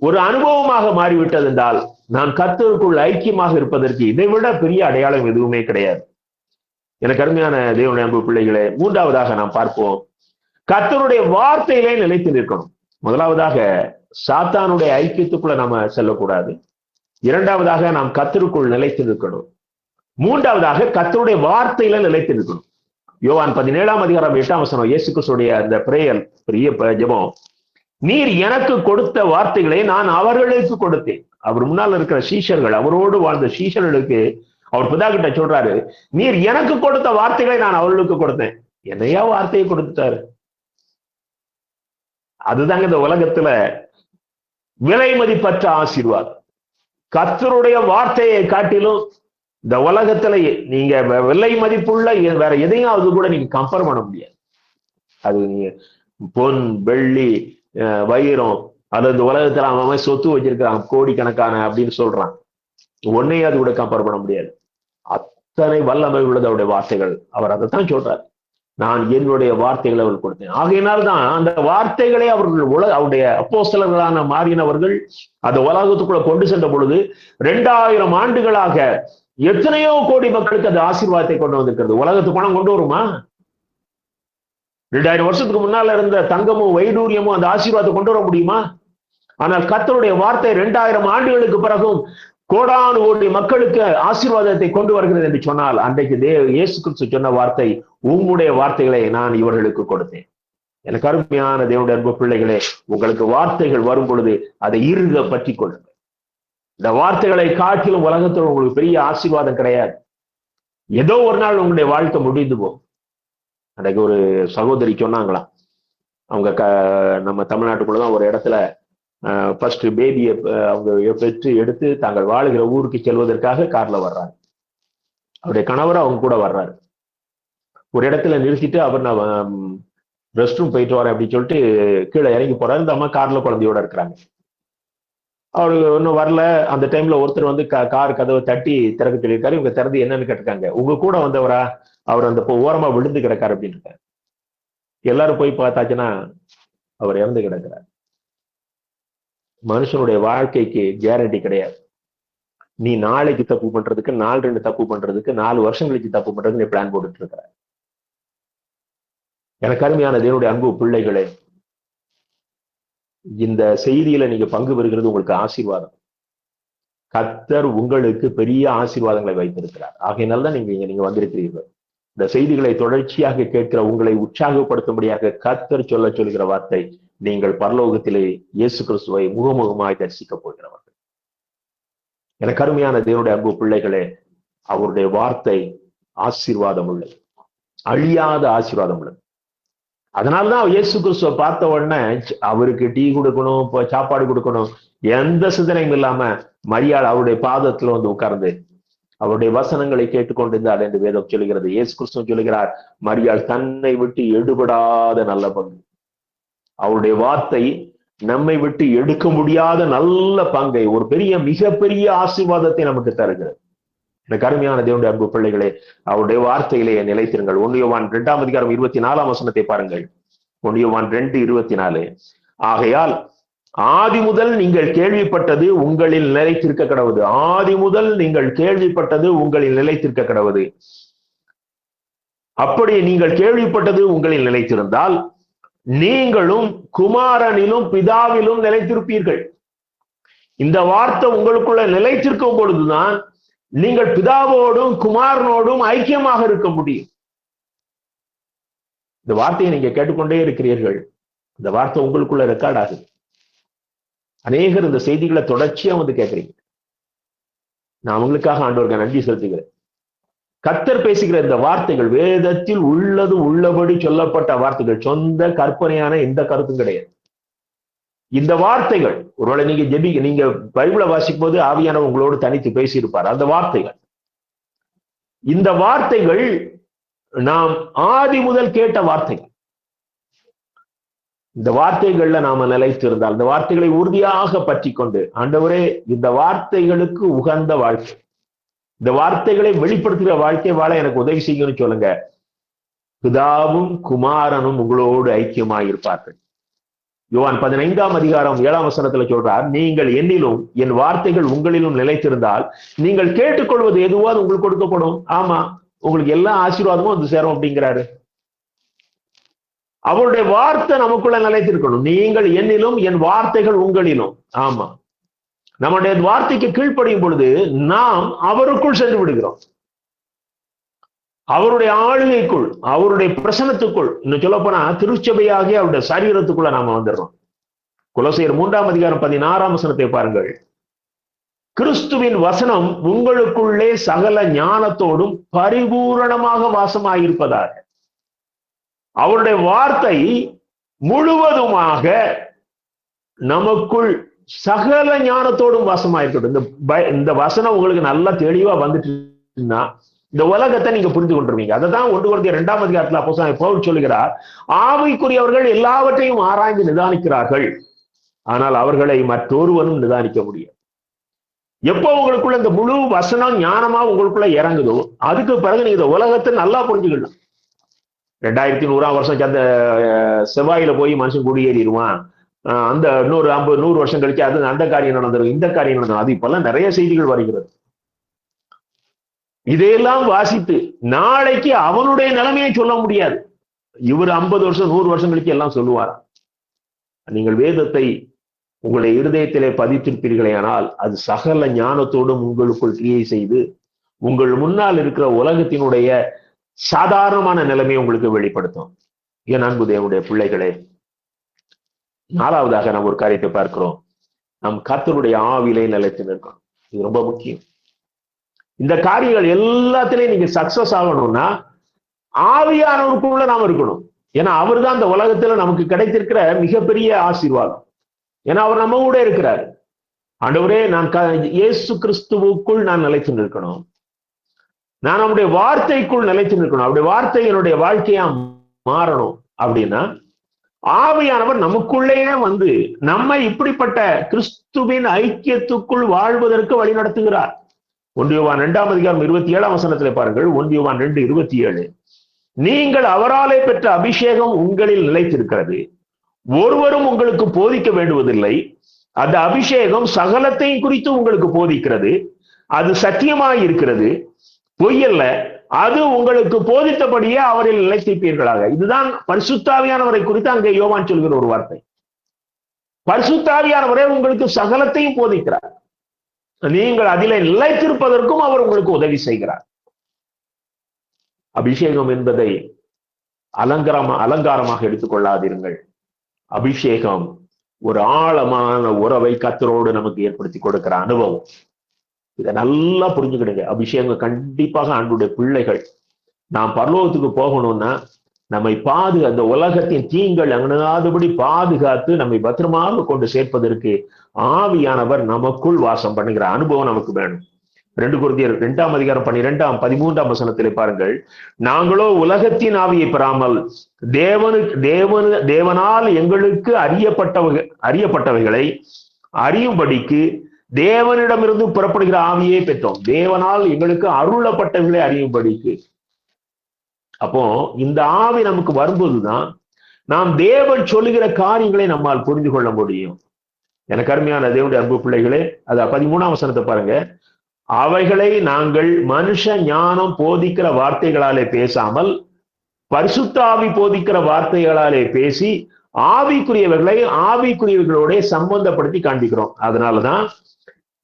ஒரு அனுபவமாக மாறிவிட்டது என்றால் நான் கர்த்தருக்குள் ஐக்கியமாக இருப்பதற்கு இதைவிட பெரிய அடையாளம் எதுவுமே கிடையாது. எனக்கு அருமையான தேவனுடைய அன்பு பிள்ளைகளே, 3ஆவதாக நாம் பார்ப்போம், கர்த்தருடைய வார்த்தையிலே நிலைத்து நிற்கணும். முதலாவதாக சாத்தானுடைய ஐக்கியத்துக்குள்ள நாம செல்லக்கூடாது. 2ஆவதாக நாம் கர்த்தருக்குள் நிலைத்து நிற்கணும். 3ஆவதாக கர்த்தருடைய வார்த்தையில நிலைத்து நிற்கணும். யோவான் 17ஆம் அதிகாரம் 8ஆம் வசனம், இயேசு கிறிஸ்துடைய அந்த பிரேயர், பெரிய ஜெபம், நீர் எனக்கு கொடுத்த வார்த்தைகளை நான் அவர்களுக்கு கொடுத்தேன். அவர் முன்னால் இருக்கிற சீஷர்கள், அவரோடு வாழ்ந்த சீஷர்களுக்கு அவர் பிதா கிட்ட சொல்றாரு, நீர் எனக்கு கொடுத்த வார்த்தைகளை நான் அவர்களுக்கு கொடுத்தேன். என்னையா வார்த்தையை கொடுத்துட்டாரு. அதுதாங்க இந்த உலகத்துல விலை மதிப்பற்ற ஆசீர்வாதம். கர்த்தருடைய வார்த்தையை காட்டிலும் இந்த உலகத்துல நீங்க விலை மதிப்புள்ள வேற எதையாவது கூட நீங்க கம்பேர் பண்ண முடியாது. அது நீங்க பொன், வெள்ளி, வைரம், அது இந்த உலகத்துல அவன் சொத்து வச்சிருக்கான் கோடிக்கணக்கான அப்படின்னு சொல்றான். ஒன்னையும் அது கூட கம்பேர் பண்ண முடியாது. அத்தனை வல்லமை உள்ளது அவருடைய வார்த்தைகள். அவர் அதைத்தான் சொல்றார், நான் என்னுடைய வார்த்தைகளை அவர் கொடுத்தேன். ஆகையினால்தான் அந்த வார்த்தைகளை அவர்கள் அவருடைய அப்போஸ்தலர்களான மாறினவர்கள் அந்த உலகத்துக்குள்ள கொண்டு சென்ற பொழுது 2000 ஆண்டுகளாக எத்தனையோ கோடி மக்களுக்கு அந்த ஆசீர்வாதத்தை கொண்டு வந்திருக்கிறது. உலகத்துக்கு பணம் கொண்டு வருமா? 2000 வருஷத்துக்கு முன்னால இருந்த தங்கமும் வைடூரியமும் அந்த ஆசீர்வாதத்தை கொண்டு வர முடியுமா? ஆனால் கர்த்தருடைய வார்த்தை 2000 ஆண்டுகளுக்கு பிறகும் கோடானு கோடி மக்களுக்கு ஆசீர்வாதத்தை கொண்டு வருகிறது என்று சொன்னால், அன்றைக்கு இயேசு கிறிஸ்து சொன்ன வார்த்தை, உம்முடைய வார்த்தைகளை நான் இவர்களுக்கு கொடுத்தேன். எனக்கு அருமையான தேவனுடைய அன்பு பிள்ளைகளே, உங்களுக்கு வார்த்தைகள் வரும் பொழுது அதை இறுக பற்றி கொள்ளுங்கள். இந்த வார்த்தைகளை காட்டிலும் உலகத்தில் உங்களுக்கு பெரிய ஆசீர்வாதம் கிடையாது. ஏதோ ஒரு நாள் உங்களுடைய வாழ்க்கை முடிந்து போகும். அன்றைக்கு ஒரு சகோதரி சொன்னாங்களாம், அவங்க நம்ம தமிழ்நாட்டுக்குள்ளதான் ஒரு இடத்துல ஃபர்ஸ்ட் பேபியை அவங்க பெற்று எடுத்து தாங்கள் வாழுகிற ஊருக்கு செல்வதற்காக கார்ல வர்றாரு. அவருடைய கணவர் அவங்க கூட வர்றாரு. ஒரு இடத்துல நிறுத்திட்டு அவர் நான் ரெஸ்ட் ரூம் போயிட்டு வரேன் அப்படின்னு சொல்லிட்டு கீழே இறங்கி போறாரு. இந்த அம்மா கார்ல குழந்தையோட இருக்கிறாங்க. அவரு இன்னும் வரல. அந்த டைம்ல ஒருத்தர் வந்து கார் கதவை தட்டி திறக்க சொல்லியிருக்காரு. இவங்க திறந்து என்னன்னு கேட்டிருக்காங்க. உங்க கூட வந்தவரா? அவர் அந்த ஓரமா விழுந்து கிடக்காரு அப்படின்னு இருக்காரு. எல்லாரும் போய் பார்த்தாச்சுன்னா அவர் இறந்து கிடக்கிறார். மனுஷனுடைய வாழ்க்கைக்கு கேரண்டி கிடையாது. நீ நாளைக்கு தப்பு பண்றதுக்கு, 4 தப்பு பண்றதுக்கு, 4 வருஷம் கழிச்சு தப்பு பண்றதுக்கு நீ பிளான் போட்டுட்டு இருக்கிற. எனக்கு அருமையான தேவனுடைய அன்பு பிள்ளைகளே, இந்த செய்தியில நீங்க பங்கு பெறுகிறது உங்களுக்கு ஆசீர்வாதம். கர்த்தர் உங்களுக்கு பெரிய ஆசீர்வாதங்களை வைத்திருக்கிறார். ஆகையினால்தான் நீங்க வந்திருக்கிறீர்கள். இந்த செய்திகளை தொடர்ச்சியாக கேட்கிற உங்களை உற்சாகப்படுத்தும்படியாக கர்த்தர் சொல்லுகிற வார்த்தை, நீங்கள் பரலோகத்திலே இயேசு கிறிஸ்துவை முகமுகமாய் தரிசிக்க போகிறவர்கள். எனக்கு அருமையான தேவனுடைய அன்பு பிள்ளைகளே, அவருடைய வார்த்தை ஆசீர்வாதம் உள்ளது, அழியாத ஆசீர்வாதம் உள்ளது. அதனால்தான் இயேசு கிறிஸ்துவை பார்த்த உடனே அவருக்கு டீ கொடுக்கணும், சாப்பாடு கொடுக்கணும், எந்த சிந்தனையும் இல்லாம மரியாள் அவருடைய பாதத்துல வந்து உட்கார்ந்து அவருடைய வசனங்களை கேட்டுக்கொண்டிருந்தாள் என்று வேதம் சொல்லுகிறது. இயேசு கிறிஸ்து சொல்லுகிறார், மரியாள் தன்னை விட்டு எடுபடாத நல்ல பங்கு. அவருடைய வார்த்தை நம்மை விட்டு எடுக்க முடியாத நல்ல பங்கை, ஒரு மிகப்பெரிய ஆசீர்வாதத்தை நமக்கு தருகிறது. எனக்கு அருமையான தேவனுடைய அன்பு பிள்ளைகளே, அவருடைய வார்த்தையிலேயே நிலைத்திருங்கள். 1 யோவான் 2:24 பாருங்கள். 1 யோவான் 2:24. ஆகையால் ஆதி முதல் நீங்கள் கேள்விப்பட்டது உங்களில் நிலைத்திருக்க கடவுது. ஆதி முதல் நீங்கள் கேள்விப்பட்டது உங்களில் நிலைத்திருக்க கடவுது. அப்படி நீங்கள் கேள்விப்பட்டது உங்களில் நிலைத்திருந்தால் நீங்களும் குமாரனிலும் பிதாவிலும் நிலைத்திருப்பீர்கள். இந்த வார்த்தை உங்களுக்குள்ள நிலைத்திருக்கும் பொழுதுதான் நீங்கள் பிதாவோடும் குமாரனோடும் ஐக்கியமாக இருக்க முடியும். இந்த வார்த்தையை நீங்க கேட்டுக்கொண்டே இருக்கிறீர்கள். இந்த வார்த்தை உங்களுக்குள்ள ரெக்கார்ட் ஆகுது. அநேகர் இந்த செய்திகளை தொடர்ச்சியா வந்து கேட்கறீங்க. நான் அவங்களுக்காக ஆண்டவருக்கு நன்றி செலுத்துகிறேன். கர்த்தர் பேசுகிற இந்த வார்த்தைகள் வேதத்தில் உள்ளது உள்ளபடி சொல்லப்பட்ட வார்த்தைகள், சொந்த கற்பனையான எந்த கருத்தும் கிடையாது. இந்த வார்த்தைகள் ஒருவேளை நீங்க பைபிளை வாசிக்கும் போது ஆவியானவர் உங்களோடு தனித்து பேசியிருப்பார். அந்த வார்த்தைகள், இந்த வார்த்தைகள் நாம் ஆதி முதல் கேட்ட வார்த்தைகள். இந்த வார்த்தைகள்ல நாம நிலைத்திருந்தால், இந்த வார்த்தைகளை உறுதியாக பற்றி கொண்டு, ஆண்டவரே இந்த வார்த்தைகளுக்கு உகந்த வாழ்க்கை, இந்த வார்த்தைகளை வெளிப்படுத்துகிற வாழ்க்கை வாழ எனக்கு உதவி செய்யணும்னு சொல்லுங்க. பிதாவும் குமாரனும் உங்களோடு ஐக்கியமாயிருப்பார்கள். யோவான் 15:7 சொல்றார், நீங்கள் என்னிலும் என் வார்த்தைகள் உங்களிலும் நிலைத்திருந்தால் நீங்கள் கேட்டுக்கொள்வது எதுவோ அது உங்களுக்கு கொடுக்கப்படும். ஆமா, உங்களுக்கு எல்லா ஆசீர்வாதமும் வந்து சேரும் அப்படிங்கிறாரு. அவருடைய வார்த்தை நமக்குள்ள நிலைத்திருக்கணும். நீங்கள் என்னிலும் என் வார்த்தைகள் உங்களிலும். ஆமா, நம்முடைய வார்த்தைக்கு கீழ்ப்படியும் பொழுது நாம் அவருக்குள் சென்று விடுகிறோம். அவருடைய ஆளுகைக்குள், அவருடைய பிரசனத்துக்குள், இன்னும் சொல்ல போனா திருச்சபையாகிய அவருடைய சரீரத்துக்குள்ள நாம வந்துடுறோம். கொலோசையர் 3:16 பாருங்கள். கிறிஸ்துவின் வசனம் உங்களுக்குள்ளே சகல ஞானத்தோடும் பரிபூரணமாக வாசமாயிருப்பதாக. அவருடைய வார்த்தை முழுவதுமாக நமக்குள் சகல ஞானத்தோடும் வாசமாயிருக்கட்டும். இந்த வசனம் உங்களுக்கு நல்லா தெளிவா வந்துட்டுன்னா இந்த உலகத்தை நீங்க புரிந்து கொண்டிருவீங்க. அதைதான் 1 Corinthians 2ஆம் அதிகாரத்தில் அப்போஸ்தலன் பவுல் சொல்லுகிறார், ஆவிக்குரியவர்கள் எல்லாவற்றையும் ஆராய்ந்து நிதானிக்கிறார்கள், ஆனால் அவர்களை மற்றொருவனும் நிதானிக்க முடியாது. எப்போ உங்களுக்குள்ள இந்த முழு வசனம் ஞானமா உங்களுக்குள்ள இறங்குதோ அதுக்கு பிறகு நீங்க இந்த உலகத்தை நல்லா புரிஞ்சுக்கலாம். 2100ஆம் வருஷம் அந்த செவ்வாயில போய் மனுஷன் குடியேறிடுவான், அந்த இன்னொரு 50-100 வருஷம் கழிச்சு அது அந்த காரியம் நடந்துடும், இந்த காரியம் நடந்துடும், அது இப்பெல்லாம் நிறைய செய்திகள் வருகிறது. இதையெல்லாம் வாசித்து நாளைக்கு அவனுடைய நிலைமையை சொல்ல முடியாது. இவர் 50 வருஷம் 100 வருஷம் கழிச்சு எல்லாம் சொல்லுவார். நீங்கள் வேதத்தை உங்களுடைய இருதயத்திலே பதித்திருப்பீர்களே ஆனால் அது சகல ஞானத்தோடும் உங்களுக்குள் கிரியை செய்து உங்கள் முன்னால் இருக்கிற உலகத்தினுடைய சாதாரணமான நிலைமையை உங்களுக்கு வெளிப்படுத்தும். என் அன்பு தேவனுடைய பிள்ளைகளே, 4வதாக நாம் ஒரு காரியத்தை பார்க்கிறோம். நம் கர்த்தருடைய ஆவியிலே நிலைத்து நிற்கணும். இது ரொம்ப முக்கியம். இந்த காரியங்கள் எல்லாத்திலையும் நீங்க சக்சஸ் ஆகணும்னா ஆவியானவருக்குள்ள நாம் இருக்கணும். ஏன்னா அவர் தான் இந்த உலகத்துல நமக்கு கிடைத்திருக்கிற மிகப்பெரிய ஆசீர்வாதம். ஏன்னா அவர் நம்ம கூட இருக்கிறார். ஆண்டவரே, நான் இயேசு கிறிஸ்துவுக்குள் நான் நிலைத்து நிற்கணும், நான் நம்முடைய வார்த்தைக்குள் நிலைத்து நிற்கணும், அவருடைய வார்த்தை என்னுடைய வாழ்க்கையா மாறணும். அப்படின்னா ஆவியானவர் நமக்குள்ளேயே வந்து நம்மை இப்படிப்பட்ட கிறிஸ்துவின் ஐக்கியத்துக்குள் வாழ்வதற்கு வழி நடத்துகிறார். 1 யோவான் 2ஆம் அதிகாரம் 27ஆம் வசனத்திலே பாருங்கள். 1 யோவான் 2:27, நீங்கள் அவராலே பெற்ற அபிஷேகம் உங்களில் நிலைத்திருக்கிறது, ஒருவரும் உங்களுக்கு போதிக்க வேண்டுவதில்லை, அந்த அபிஷேகம் சகலத்தையும் குறித்து உங்களுக்கு போதிக்கிறது, அது சத்தியமாய் இருக்கிறது, பொய்யல்ல, அது உங்களுக்கு போதித்தபடியே அவரில் நிலைத்திருப்பீர்களாக. இதுதான் பரிசுத்தாவியானவரை குறித்து அங்கே யோவான் சொல்கிற ஒரு வார்த்தை. பரிசுத்தாவியானவரே உங்களுக்கு சகலத்தையும் போதிக்கிறார், நீங்கள் அதிலே நிலைத்திருப்பதற்கும் அவர் உங்களுக்கு உதவி செய்கிறார். அபிஷேகம் என்பதை அலங்காரமாக எடுத்துக்கொள்ளாதீர்கள். அபிஷேகம் ஒரு ஆழமான உறவை கர்த்தரோடு நமக்கு ஏற்படுத்தி கொடுக்கிற அனுபவம். இதை நல்லா புரிஞ்சுக்கிடுங்க. அபிஷேகம் கண்டிப்பாக ஆண்டவருடைய பிள்ளைகள் நாம் பரலோகத்துக்கு போகணும்னா நம்மை அந்த உலகத்தின் தீங்கள் அணுகாதபடி பாதுகாத்து நம்மை பத்திரமாக கொண்டு சேர்ப்பதற்கு ஆவியானவர் நமக்குள் வாசம் பண்ணுகிற அனுபவம் நமக்கு வேணும். 2 Corinthians 2ஆம் அதிகாரம் 12-13ஆம் வசனத்திலே பாருங்கள். நாங்களோ உலகத்தின் ஆவியை பெறாமல் தேவனால் எங்களுக்கு அறியப்பட்டவைகளை அறியும்படிக்கு தேவனிடமிருந்து புறப்படுகிற ஆவியை பெற்றோம். தேவனால் எங்களுக்கு அருளப்பட்டவைகளை அறியும்படிக்கு. அப்போ இந்த ஆவி நமக்கு வரும்போதுதான் நாம் தேவன் சொல்லுகிற காரியங்களை நம்மால் புரிந்து கொள்ள முடியும். எனக்கு அருமையான தேவனுடைய அன்பு பிள்ளைகளே, அது 13ஆம் வசனத்தை பாருங்க. அவைகளை நாங்கள் மனுஷ ஞானம் போதிக்கிற வார்த்தைகளாலே பேசாமல் பரிசுத்த ஆவி போதிக்கிற வார்த்தைகளாலே பேசி ஆவிக்குரியவர்களை ஆவிக்குரியவர்களோட சம்பந்தப்படுத்தி காண்பிக்கிறோம். அதனாலதான்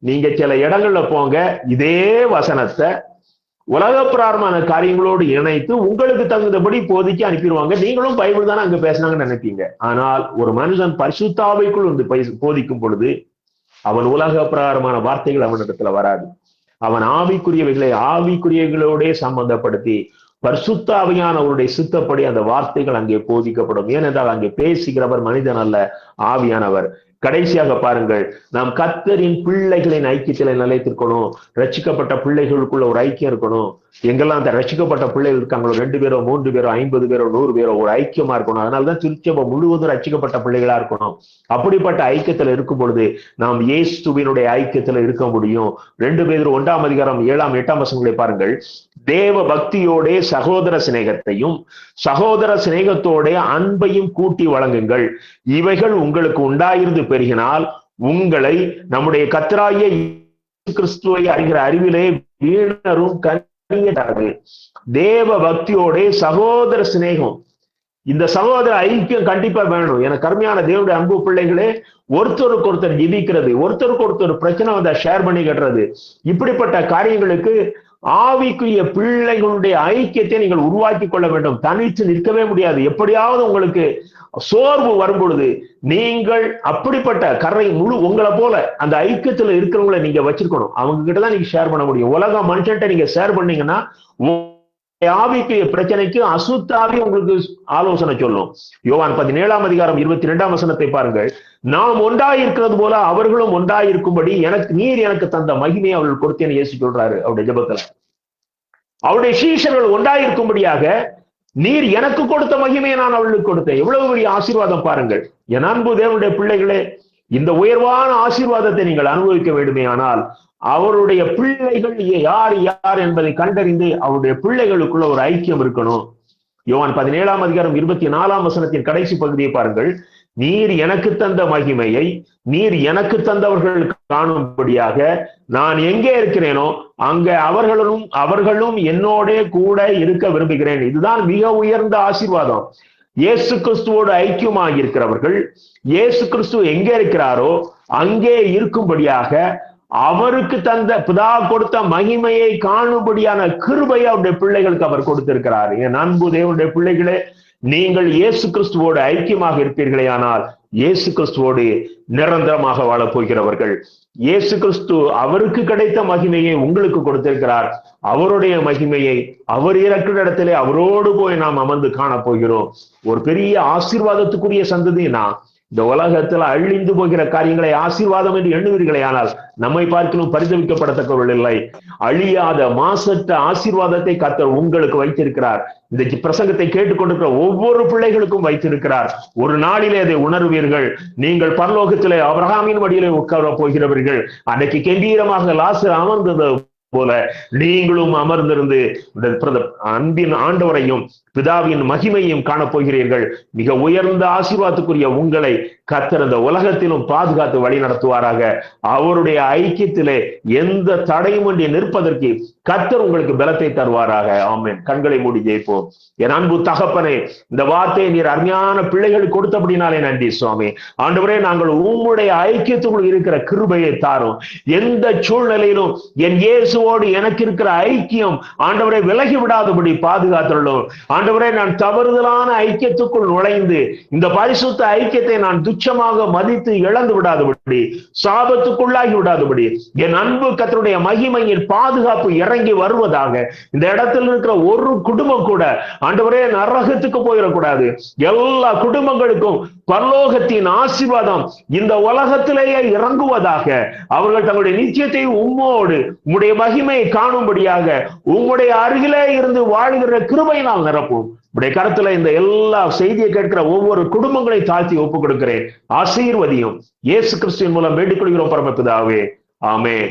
நீங்க சில இடங்கள்ல போங்க, இதே வசனத்தை உலக பிராரமான காரியங்களோடு இணைத்து உங்களுக்கு தகுந்தபடி போதிக்க அனுப்பிடுவாங்க. நீங்களும் பைபிள் தானே அங்க பேசினாங்கன்னு நினைப்பீங்க. ஆனால் ஒரு மனுஷன் பரிசுத்த ஆவிக்குள் வந்து போதிக்கும் பொழுது அவன் உலக பிரகாரமான வார்த்தைகள் அவனிடத்துல வராது. அவன் ஆவிக்குரியவைகளை ஆவிக்குரியவர்களோட சம்பந்தப்படுத்தி பரிசுத்த ஆவியானவருடைய சித்தப்படி அந்த வார்த்தைகள் அங்கே போதிக்கப்படும். ஏனென்றால் அங்கே பேசுகிறவர் மனிதன் அல்ல, ஆவியானவர். கடைசியாக பாருங்கள், நாம் கர்த்தரின் பிள்ளைகளின் ஐக்கியத்தில் நிலைத்திருக்கணும். ரட்சிக்கப்பட்ட பிள்ளைகளுக்குள்ள ஒரு ஐக்கியம் இருக்கணும். எங்கெல்லாம் அந்த ரட்சிக்கப்பட்ட பிள்ளைகள் இருக்காங்களோ 2 பேரோ 3 பேரோ 50 பேரோ 100 பேரோ ஒரு ஐக்கியமா இருக்கணும். அதனாலதான் திருச்சபை முழுவதும் ரட்சிக்கப்பட்ட பிள்ளைகளா இருக்கணும். அப்படிப்பட்ட ஐக்கியத்துல இருக்கும் பொழுது நாம் இயேசுவினுடைய ஐக்கியத்துல இருக்க முடியும். 2 பேதுரு 1ஆம் அதிகாரம் 7-8ஆம் வசனங்களை பாருங்கள். தேவ பக்தியோட சகோதர சிநேகத்தையும் சகோதர சிநேகத்தோட அன்பையும் கூட்டி வழங்குங்கள். இவைகள் உங்களுக்கு உண்டாயிருந்து பெருகினால் உங்களை நம்முடைய கர்த்தராகிய கிறிஸ்துவை அறிகிற அறிவிலே வீணரும் கனியராது. தேவ பக்தியோட சகோதர சிநேகம், இந்த சகோதர ஐக்கியம் கண்டிப்பா வேணும். எனக்கு கருமையான தேவனுடைய அன்பு பிள்ளைகளே, ஒருத்தருக்கு ஒருத்தர் ஜெபிக்கிறது, ஒருத்தருக்கு ஒருத்தர் பிரச்சனை வந்தா ஷேர் பண்ணி கட்டுறது, இப்படிப்பட்ட காரியங்களுக்கு ஆவிக்குரிய பிள்ளைகளுடைய ஐக்கியத்தை நீங்கள் உருவாக்கி கொள்ள வேண்டும். தனித்து நிற்கவே முடியாது. எப்படியாவது உங்களுக்கு சோர்வு வரும் பொழுது நீங்கள் அப்படிப்பட்ட கரை முழு உங்களை போல அந்த ஐக்கியத்துல இருக்கிறவங்களை நீங்க வச்சிருக்கணும். அவங்க கிட்ட தான் நீங்க ஷேர் பண்ண முடியும். உலக மனுஷன்ட்ட நீங்க ஷேர் பண்ணீங்கன்னா ஆவிக்குரிய பிரச்சனைக்கு அசுத்தாவி உங்களுக்கு ஆலோசனை சொல்லும். யோவான் 17:22 பாருங்கள். நாம் ஒன்றாயிருக்கிறது போல அவர்களும் ஒன்றாயிருக்கும்படி நீர் எனக்கு தந்த மகிமையை அவர்கள் கொடுத்தேன்னு இயேசு சொல்றாரு அவருடைய ஜெபத்துல. அவருடைய சீஷர்கள் ஒன்றாயிருக்கும்படியாக நீர் எனக்கு கொடுத்த மகிமையை நான் அவர்களுக்கு கொடுத்தேன். எவ்வளவு பெரிய ஆசீர்வாதம் பாருங்கள். என் அன்பு தேவனுடைய பிள்ளைகளே, இந்த உயர்வான ஆசீர்வாதத்தை நீங்கள் அனுபவிக்க வேண்டுமே ஆனால் அவருடைய பிள்ளைகள் யார் யார் என்பதை கண்டறிந்து அவருடைய பிள்ளைகளுக்குள்ள ஒரு ஐக்கியம் இருக்கணும். யோவான் 17:24 கடைசி பகுதியை பாருங்கள். நீர் எனக்கு தந்த மகிமையை நீர் எனக்கு தந்தவர்கள் காணும்படியாக நான் எங்கே இருக்கிறேனோ அங்க அவர்களும் என்னோட கூட இருக்க விரும்புகிறேன். இதுதான் மிக உயர்ந்த ஆசீர்வாதம். இயேசு கிறிஸ்துவோடு ஐக்கியமாக இருக்கிறவர்கள் இயேசு கிறிஸ்து எங்கே இருக்கிறாரோ அங்கே இருக்கும்படியாக அவருக்கு தந்த பிதா கொடுத்த மகிமையை காணும்படியான கிருபையை அவருடைய பிள்ளைகளுக்கு அவர் கொடுத்திருக்கிறார். என் அன்பு தேவனுடைய பிள்ளைகளே, நீங்கள் இயேசு கிறிஸ்துவோடு ஐக்கியமாக இருப்பீர்களே ஆனால் இயேசு கிறிஸ்துவோடு நிரந்தரமாக வாழப் போகிறவர்கள். இயேசு கிறிஸ்து அவருக்கு கிடைத்த மகிமையை உங்களுக்கு கொடுத்திருக்கிறார். அவருடைய மகிமையை அவர் இருக்கிற இடத்திலே அவரோடு போய் நாம் அமர்ந்து காண போகிறோம். ஒரு பெரிய ஆசீர்வாதத்துக்குரிய சந்ததினா இந்த உலகத்துல அழிந்து போகிற காரியங்களை ஆசீர்வாதம் என்று எண்ணுவீர்களே ஆனால் நம்மை பார்க்கணும் பரிதவிக்கப்படத்தக்கவர்கள் இல்லை. அழியாத மாசற்ற ஆசீர்வாதத்தை கர்த்தர் உங்களுக்கு வைத்திருக்கிறார். இந்த பிரசங்கத்தை கேட்டுக்கொண்டிருக்கிற ஒவ்வொரு பிள்ளைகளுக்கும் வைத்திருக்கிறார். ஒரு நாளிலே அதை உணர்வீர்கள். நீங்கள் பரலோகத்திலே ஆபிரகாமின் மடியிலே உட்கார போகிறவர்கள். அன்னைக்கு கம்பீரமாக லாசர் அமர்ந்தது போல நீங்களும் அமர்ந்திருந்து அன்பின் ஆண்டவரையும் பிதாவின் மகிமையும் காணப்போகிறீர்கள். மிக உயர்ந்த ஆசீர்வாதத்துக்குரிய உங்களை கர்த்தர் இந்த உலகத்திலும் பாதுகாத்து வழி நடத்துவாராக. அவருடைய ஐக்கியத்திலே எந்த தடையுமின்றி நிற்பதற்கு கர்த்தர் உங்களுக்கு பலத்தை தருவாராக. ஆமென். கண்களை மூடி ஜெயிப்போம். என் அன்பு தகப்பனே, இந்த வார்த்தையை நீர் அருமையான பிள்ளைகளுக்கு கொடுத்தபடினாலே நன்றி சுவாமி. ஆண்டவரே, நாங்கள் உம்முடைய ஐக்கியத்துக்குள் இருக்கிற கிருபையை தாரும். எந்த சூழ்நிலையிலும் என் இயேசுவோடு எனக்கு இருக்கிற ஐக்கியம் ஆண்டவரை விலகி விடாதபடி பாதுகாத்துள்ளோம். ஆண்டவரே, நான் தவறுதலான ஐக்கியத்துக்குள் நுழைந்து இந்த பரிசுத்த ஐக்கியத்தை நான் துச்சமாக மதித்து இழந்து விடாதபடி, சாபத்துக்குள்ளாகி விடாதபடி, என் அன்பு கர்த்தருடைய மகிமையின் பாதுகாப்பு இறங்கி வருவதாக. இந்த இடத்தில் இருக்கிற ஒரு குடும்பம் கூட ஆண்டவரே நரகத்துக்கு போயிடக்கூடாது. எல்லா குடும்பங்களுக்கும் பரலோகத்தின் ஆசீர்வாதம் இந்த உலகத்திலேயே இறங்குவதாக. அவர்கள் தங்களுடைய நிச்சயத்தை உம்மோடு உம்முடைய மகிமையை காணும்படியாக உம்முடைய அருகிலே இருந்து வாழ்கிற கிருபையினால் நிரப்பும். உடைய கருத்துல இந்த எல்லா செய்தியை கேட்கிற ஒவ்வொரு குடும்பங்களை தாழ்த்தி ஒப்புக் கொடுக்கிறேன். ஆசீர்வதியும். இயேசு கிறிஸ்துவின் மூலம் வேண்டிக் கொள்கிறோம் பரமபிதாவே. ஆமென்.